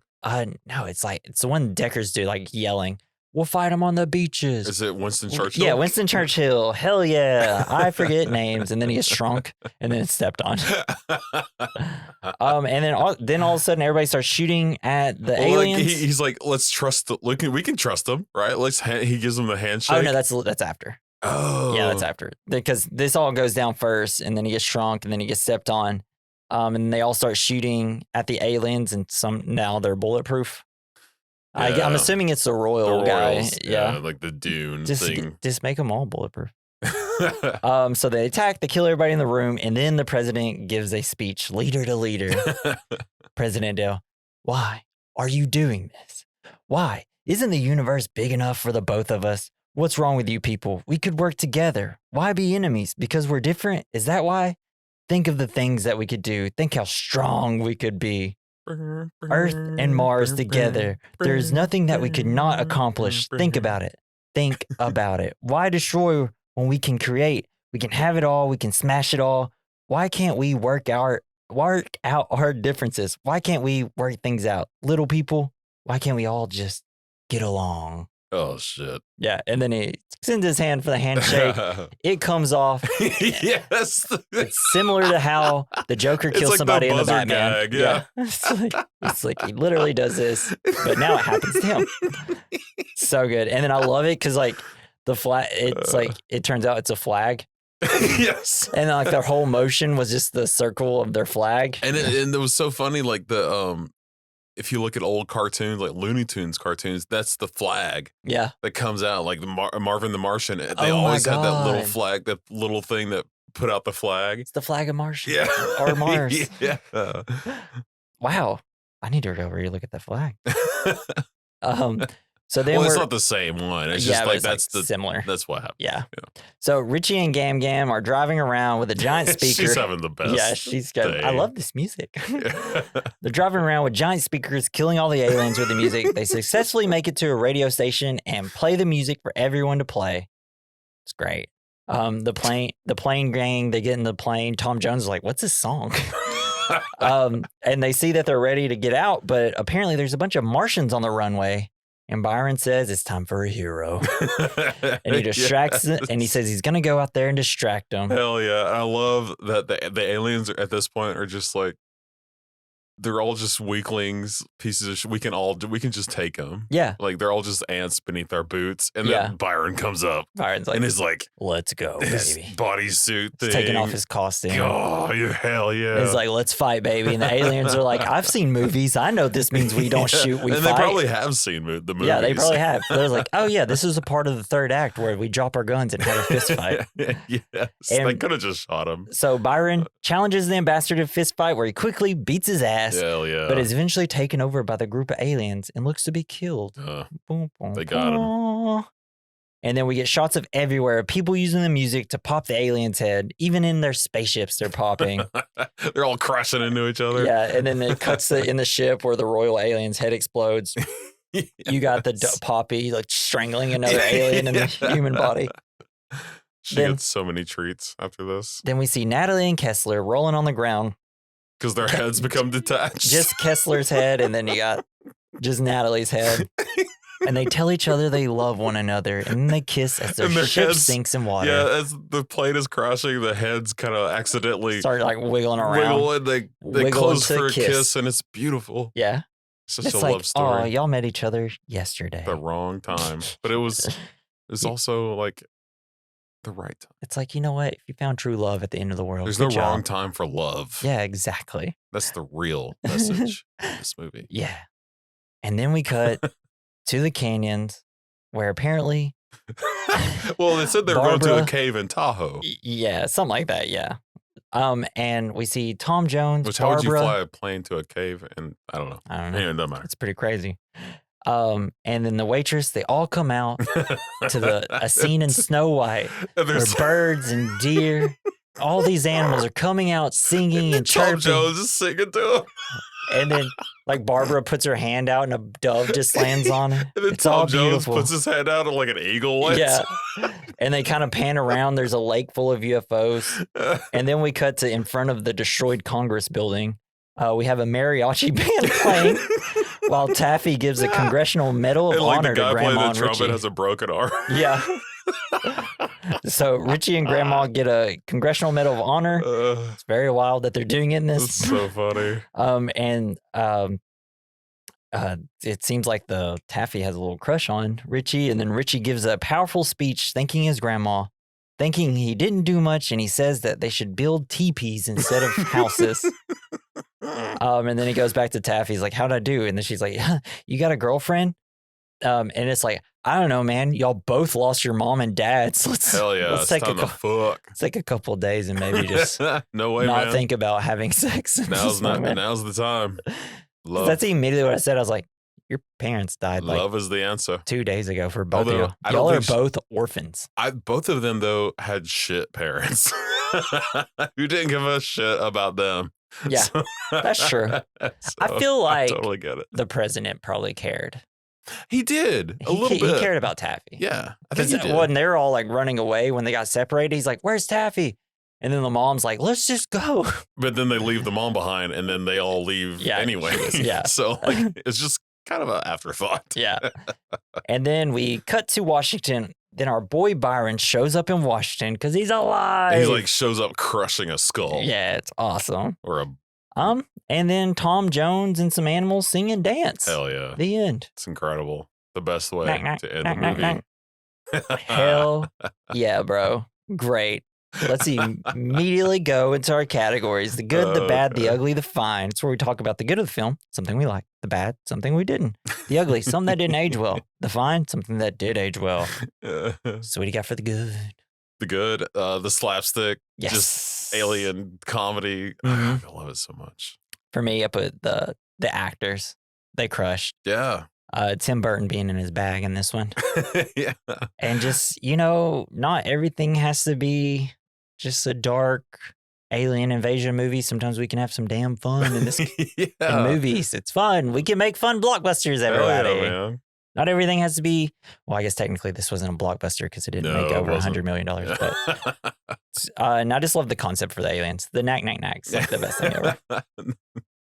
No, it's the one Deckers do, like yelling. We'll fight them on the beaches.
Is it Winston Churchill?
Yeah, Winston Churchill. Hell yeah. I forget names. And then he gets shrunk and then it's stepped on. And then all of a sudden everybody starts shooting at the aliens.
Like he's like, let's trust we can trust them, right? He gives them the handshake.
Oh no, that's after.
Oh.
Yeah, that's after. Because this all goes down first and then he gets shrunk and then he gets stepped on. And they all start shooting at the aliens and now they're bulletproof.
Yeah.
I'm assuming it's the royal guy. Yeah,
like the Dune thing.
Just make them all bulletproof. So they attack, they kill everybody in the room, and then the president gives a speech, leader to leader. President Dale, why are you doing this? Why? Isn't the universe big enough for the both of us? What's wrong with you people? We could work together. Why be enemies? Because we're different? Is that why? Think of the things that we could do. Think how strong we could be. Earth and Mars together. There's nothing that we could not accomplish. Think about it. Think about it. Why destroy when we can create? We can have it all. We can smash it all. Why can't we work out our differences? Why can't we work things out? Little people, why can't we all just get along?
Oh, shit.
Yeah, and then he extends his hand for the handshake. It comes off.
Yes.
It's similar to how the Joker kills
like
somebody in the
buzzer
Batman.
gag, yeah.
It's like he literally does this, but now it happens to him. So good. And then I love it because like the flag, it's like it turns out it's a flag.
Yes.
And like their whole motion was just the circle of their flag.
And it was so funny, like the if you look at old cartoons, like Looney Tunes cartoons, that's the flag.
Yeah.
That comes out, like Marvin the Martian. They
Oh
always
my
had that little
God.
flag, that little thing that put out the flag.
It's the flag of Mars.
Yeah.
Or Mars.
Yeah.
Wow. I need to go relook at that flag. So then
Well, it's not the same one. It's just
but
like
it's,
that's the
similar.
That's what happened.
Yeah. So Richie and Gam Gam are driving around with a giant speaker.
She's having the best.
Yeah, she's good. I
day.
love this music. They're driving around with giant speakers, killing all the aliens with the music. They successfully make it to a radio station and play the music for everyone to play. It's great. The plane gang, they get in the plane. Tom Jones is like, "What's this song?" And they see that they're ready to get out, but apparently there's a bunch of Martians on the runway. And Byron says it's time for a hero. And he distracts them, and he says he's going to go out there and distract them.
Hell yeah. I love that the aliens at this point are just like, they're all just weaklings, pieces of shit. We can just take them.
Yeah.
Like they're all just ants beneath our boots. And
Yeah.
then Byron comes up
Byron's like,
and is like,
let's go,
his
baby.
bodysuit thing.
He's taking off his costume.
Oh, hell yeah.
He's like, let's fight, baby. And the aliens are like, I've seen movies. I know this means we don't shoot, we
and
fight.
they probably have seen the movies.
Yeah, they probably have. They're like, oh, yeah, this is a part of the third act where we drop our guns and have a fist fight.
Yes.
And-
they could have just shot him.
So Byron challenges the ambassador to a fist fight where he quickly beats his ass. badass,
Hell yeah.
but is eventually taken over by the group of aliens and looks to be killed. Boom, boom,
They got him.
And then we get shots of everywhere, people using the music to pop the alien's head. Even in their spaceships, they're popping.
They're all crashing into each other.
Yeah, and then it cuts in the ship where the royal alien's head explodes.
Yes.
You got the Poppy like strangling another alien in the human body.
She
Then-
gets so many treats after this
Then we see Natalie and Kessler rolling on the ground.
because their heads become detached.
Just Kessler's head, and then you got just Natalie's head. And they tell each other they love one another, and then they kiss as their
And their
ship
heads-
sinks in water.
Yeah, as the plane is crashing, the heads kind of accidentally
Start like wiggling around.
wiggle and they
Wiggle
close
into
for
a
a kiss, and it's beautiful.
Yeah.
Such
It's
a
like,
love story.
oh, y'all met each other yesterday.
The wrong time, but it was also like the right time.
It's like, you know what? If you found true love at the end of the world,
There's
good
no wrong
job.
time for love.
Yeah, exactly.
That's the real message of this movie.
Yeah. And then we cut to the canyons where apparently,
Well, they said they're going to a
Barbara-
cave in Tahoe.
yeah, something like that. Yeah. And we see Tom Jones,
Which, how would you
Barbara.
fly a plane to a cave? And I don't know.
I don't know.
Anyway, it doesn't matter.
It's pretty crazy. And then the waitress, they all come out to a scene in Snow White
And
where
there's
birds and deer, all these animals are coming out singing and
Tom
chirping.
Jones is singing to him.
And then like Barbara puts her hand out and a dove just lands on it.
And then
It's all
Tom Jones
beautiful.
puts his head out like an eagle would.
Yeah. And they kind of pan around. There's a lake full of UFOs. And then we cut to in front of the destroyed Congress building. We have a mariachi band playing while Taffy gives a Congressional Medal of
And like
Honor
the guy
to
playing
Grandma
the
and
trumpet
Richie.
has a broken arm.
Yeah. So Richie and Grandma get a Congressional Medal of Honor. It's very wild that they're doing it in
That's
this.
so funny.
It seems like the Taffy has a little crush on Richie, and then Richie gives a powerful speech thanking his grandma, thinking he didn't do much, and he says that they should build teepees instead of houses. And then he goes back to Taffy. He's like, "How'd I do?" And then she's like, "You got a girlfriend?" And it's like, I don't know, man. Y'all both lost your mom and dad. So
Hell yeah.
let's
It's
take
time to fuck.
let's take a couple of days and maybe just
No way,
not
man.
think about having sex. in
Now's
this moment.
now's the time.
'Cause
Love.
That's immediately what I said. I was like, your parents died like
Love is the answer.
2 days ago for both
Although,
of you.
I don't
Y'all are
think she-
both orphans.
Both of them though had shit parents who didn't give a shit about them.
Yeah,
So-
that's true. I
so
feel like
I totally get it.
the president probably cared.
He did a
He
little
ca-
bit.
He cared about Taffy.
Yeah, I think
Because
he did.
when they're all like running away when they got separated, he's like, "Where's Taffy?" And then the mom's like, "Let's just go."
But then they leave the mom behind, and then they all leave
Yeah,
anyway.
she was- yeah.
So like, it's just kind of an afterthought.
Yeah. And then we cut to Washington. Then our boy Byron shows up in Washington because he's alive.
And he like shows up crushing a skull.
Yeah, it's awesome.
Or a
And then Tom Jones and some animals sing and dance.
hell yeah.
The end.
It's incredible. The best way
Knock, knock,
to end
knock,
the
knock,
movie.
knock. Hell yeah, bro. Great. Let's immediately go into our categories: the good, the bad, the
Okay.
ugly, the fine. It's where we talk about the good of the film, something we liked; the bad, something we didn't; the ugly, something that didn't age well; the fine, something that did age well. So what do you got for the good?
The good, the slapstick,
Yes.
just alien comedy.
Mhm.
I love it so much.
For me, I put the actors. They crushed.
Yeah.
Tim Burton being in his bag in this one.
Yeah.
And just, not everything has to be just a dark alien invasion movie. Sometimes we can have some damn fun in this
Yeah.
in movies. It's fun. We can make fun blockbusters,
Hell
everybody.
yeah, man.
Not everything has to be, well, I guess technically this wasn't a blockbuster because it didn't
No,
make
it
over
wasn't.
$100 million. But, and I just love the concept for the aliens. The knack, knack, knack's like the best thing ever.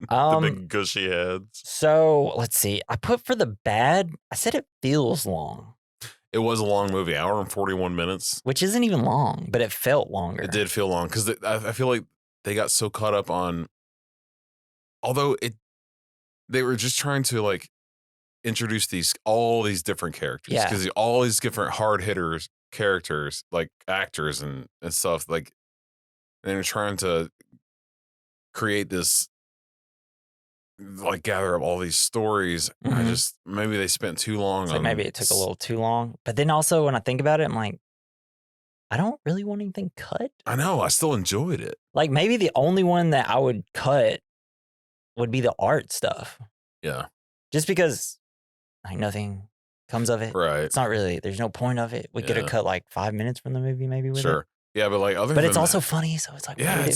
The big gushy heads.
So let's see. I put for the bad, I said it feels long,
It was a long movie, hour and 41 minutes.
which isn't even long, but it felt longer.
It did feel long because I feel like they got so caught up on, although they were just trying to like introduce all these different characters.
Yeah.
Because all these different hard hitters, characters, like actors and stuff, like, and they're trying to create this, like, gather up all these stories.
Mhm.
Maybe they spent too long
So
on
maybe it took a little too long. But then also when I think about it, I'm like, I don't really want anything cut.
I know. I still enjoyed it.
Like maybe the only one that I would cut would be the art stuff.
Yeah.
Just because like nothing comes of it.
Right.
It's not really, there's no point of it. We could have
Yeah.
cut like 5 minutes from the movie maybe with it.
Sure. Yeah, but like other
But
than
it's also
that,
funny, so it's like,
yeah,
what do we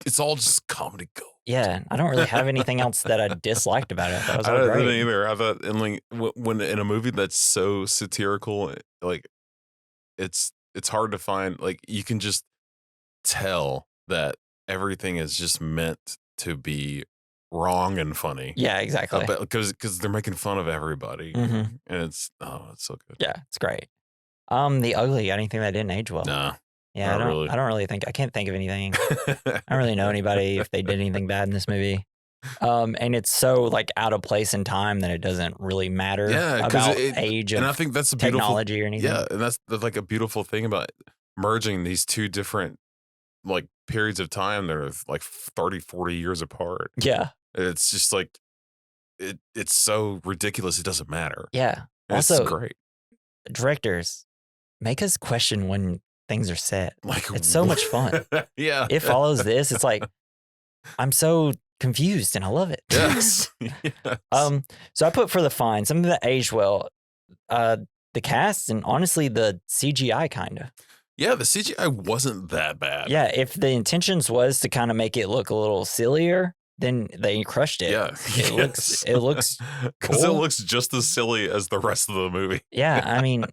it's
do?
all just comedy gold.
Yeah, I don't really have anything else that I disliked about it. I thought it was
I
all
didn't
great.
either. I thought, and like when in a movie that's so satirical, like it's hard to find. Like you can just tell that everything is just meant to be wrong and funny.
Yeah, exactly.
Because they're making fun of everybody,
Mhm.
and it's so good.
Yeah, it's great. The Ugly, anything that didn't age well.
Nah,
Yeah,
not really.
I don't really think, I can't think of anything. I don't really know anybody if they did anything bad in this movie. And it's so like out of place in time that it doesn't really matter about age
and I
of
think that's a beautiful
technology or anything.
Yeah, and that's like a beautiful thing about merging these two different like periods of time that are like 30, 40 years apart.
Yeah.
It's just like it's so ridiculous it doesn't matter.
Yeah.
And
Also,
it's great.
Directors, make us question when things are set.
Like
It's so much fun.
Yeah.
It follows this. It's like, I'm so confused and I love it.
Yes. Yes.
So I put for the fine, something that aged well, the cast and honestly the CGI kind of.
Yeah, the CGI wasn't that bad.
Yeah, if the intentions was to kind of make it look a little sillier, then they crushed it.
Yeah.
It looks
because it
cool.
looks just as silly as the rest of the movie.
Yeah, I mean,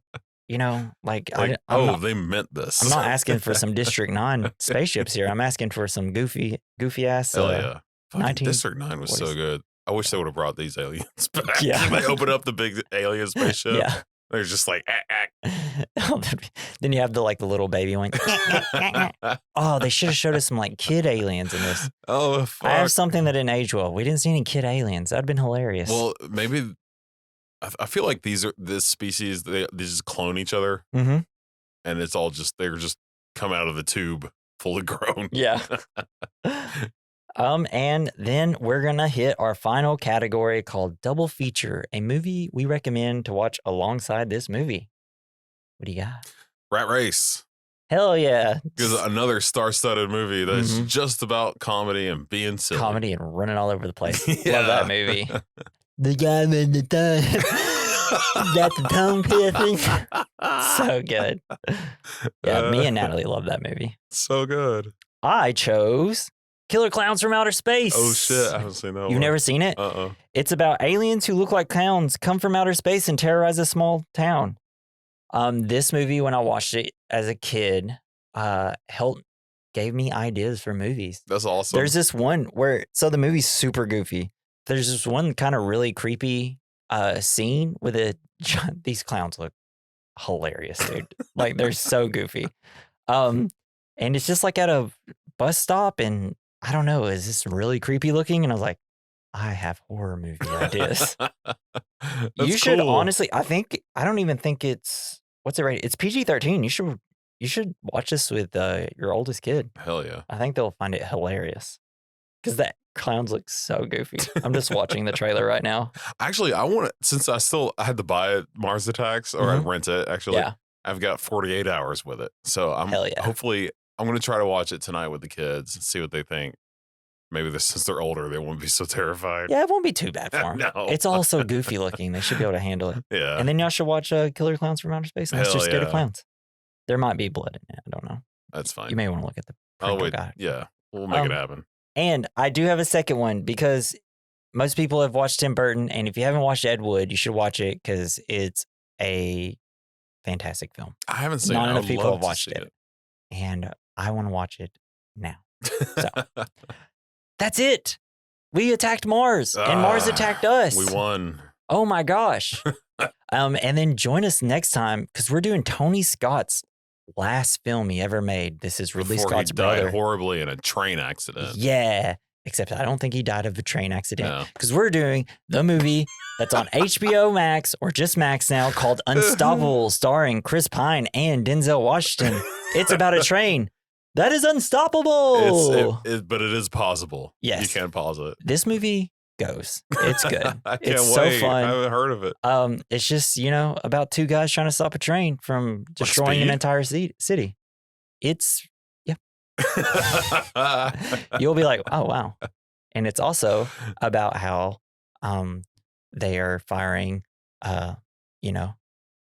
you know, like
they meant this.
I'm not asking for some District 9 spaceships here. I'm asking for some goofy ass.
Hell yeah.
1940s.
District 9 was so good. I wish they would have brought these aliens back.
Yeah.
They open up the big alien spaceship.
Yeah.
They're just like,
Then you have the little baby one. Oh, they should have showed us some like kid aliens in this.
Oh, fuck.
I have something that didn't age well. We didn't see any kid aliens. That'd been hilarious.
Well, maybe I feel like this species they just clone each other,
mm-hmm.
and it's all they're just come out of the tube fully grown.
Yeah. And then we're gonna hit our final category called Double Feature, a movie we recommend to watch alongside this movie. What do you got?
Rat Race.
Hell yeah.
Because another star-studded movie that's just about comedy and being silly.
Comedy and running all over the place.
Yeah.
Love that movie. The guy with the tongue. Got the tongue piercing. So good. Yeah, me and Natalie love that movie.
So good.
I chose Killer Clowns from Outer Space.
Oh shit, I haven't seen that one.
You've never seen it?
Uh-uh.
It's about aliens who look like clowns come from outer space and terrorize a small town. This movie, when I watched it as a kid, gave me ideas for movies.
That's awesome.
There's this one so the movie's super goofy. There's this one kind of really creepy scene with these clowns look hilarious, dude. Like they're so goofy. And it's just like at a bus stop and I don't know, is this really creepy looking? And I was like, I have horror movie ideas. You should honestly, I don't even think what's it rated? It's PG-13. You should watch this with your oldest kid.
Hell yeah.
I think they'll find it hilarious. Because that clowns look so goofy. I'm just watching the trailer right now.
Actually, since I had to buy Mars Attacks or I rent it, actually, I've got 48 hours with it. So hopefully I'm going to try to watch it tonight with the kids and see what they think. Maybe since they're older, they won't be so terrified.
Yeah, it won't be too bad for them.
No.
It's all so goofy looking. They should be able to handle it.
Yeah.
And then y'all should watch Killer Clowns from Outer Space. And it's just scared of clowns. There might be blood in it. I don't know.
That's fine.
You may want to look at the guide.
Yeah, we'll make it happen.
And I do have a second one because most people have watched Tim Burton. And if you haven't watched Ed Wood, you should watch it because it's a fantastic film.
I haven't seen it.
Not enough people have watched it. And I want to watch it now. So that's it. We attacked Mars and Mars attacked us.
We won.
Oh my gosh. And then join us next time because we're doing Tony Scott's last film he ever made. This is Ridley Scott's brother.
He died horribly in a train accident.
Yeah. Except I don't think he died of a train accident because we're doing the movie that's on HBO Max or just Max now called Unstoppable, starring Chris Pine and Denzel Washington. It's about a train. That is unstoppable.
But it is pausable.
Yes.
You can pause it.
This movie goes. It's good.
I can't
it's
wait.
So fun.
I haven't heard of it.
It's just, about two guys trying to stop a train from destroying an entire city. It's, yeah. You'll be like, oh, wow. And it's also about how they are firing,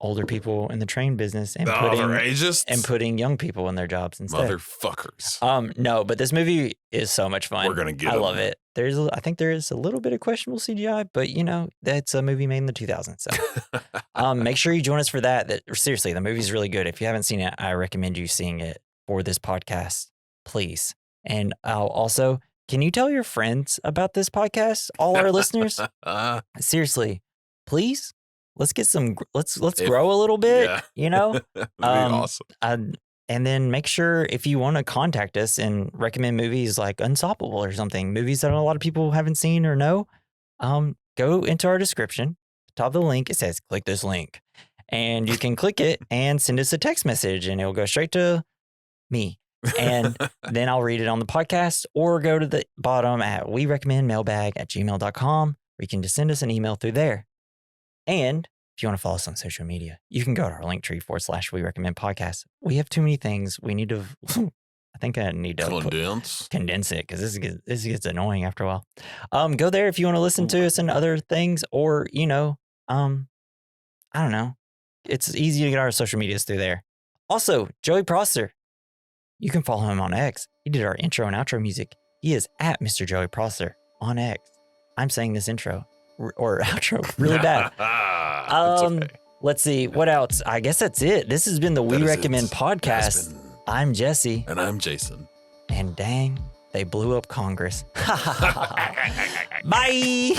older people in the train business and putting young people in their jobs instead.
Motherfuckers.
No, but this movie is so much fun.
We're gonna get
I love it. I think there is a little bit of questionable CGI, but that's a movie made in the 2000s. So make sure you join us for that. Seriously, the movie's really good. If you haven't seen it, I recommend you seeing it for this podcast, please. And also, can you tell your friends about this podcast? All our listeners, seriously, please. Let's get let's grow a little bit,
That'd be awesome.
And then make sure if you want to contact us and recommend movies like Unstoppable or something, movies that a lot of people haven't seen or know, go into our description, top of the link, it says click this link, and you can click it and send us a text message and it'll go straight to me. And then I'll read it on the podcast, or go to the bottom at werecommendmailbag@gmail.com, where you can just send us an email through there. And if you want to follow us on social media, you can go to our Linktree /We Recommend Podcast. We have too many things. We need to, I think I need to condense it, because this gets annoying after a while. Go there if you want to listen to us and other things, or, I don't know. It's easy to get our social medias through there. Also, Joey Prosser, you can follow him on X. He did our intro and outro music. He is at Mr. Joey Prosser on X. I'm saying this intro or outro really bad.
Okay.
Let's see what else. I guess that's it. This has been the We Recommend Podcast. I'm Jesse,
and I'm Jason.
And dang, they blew up Congress. Bye.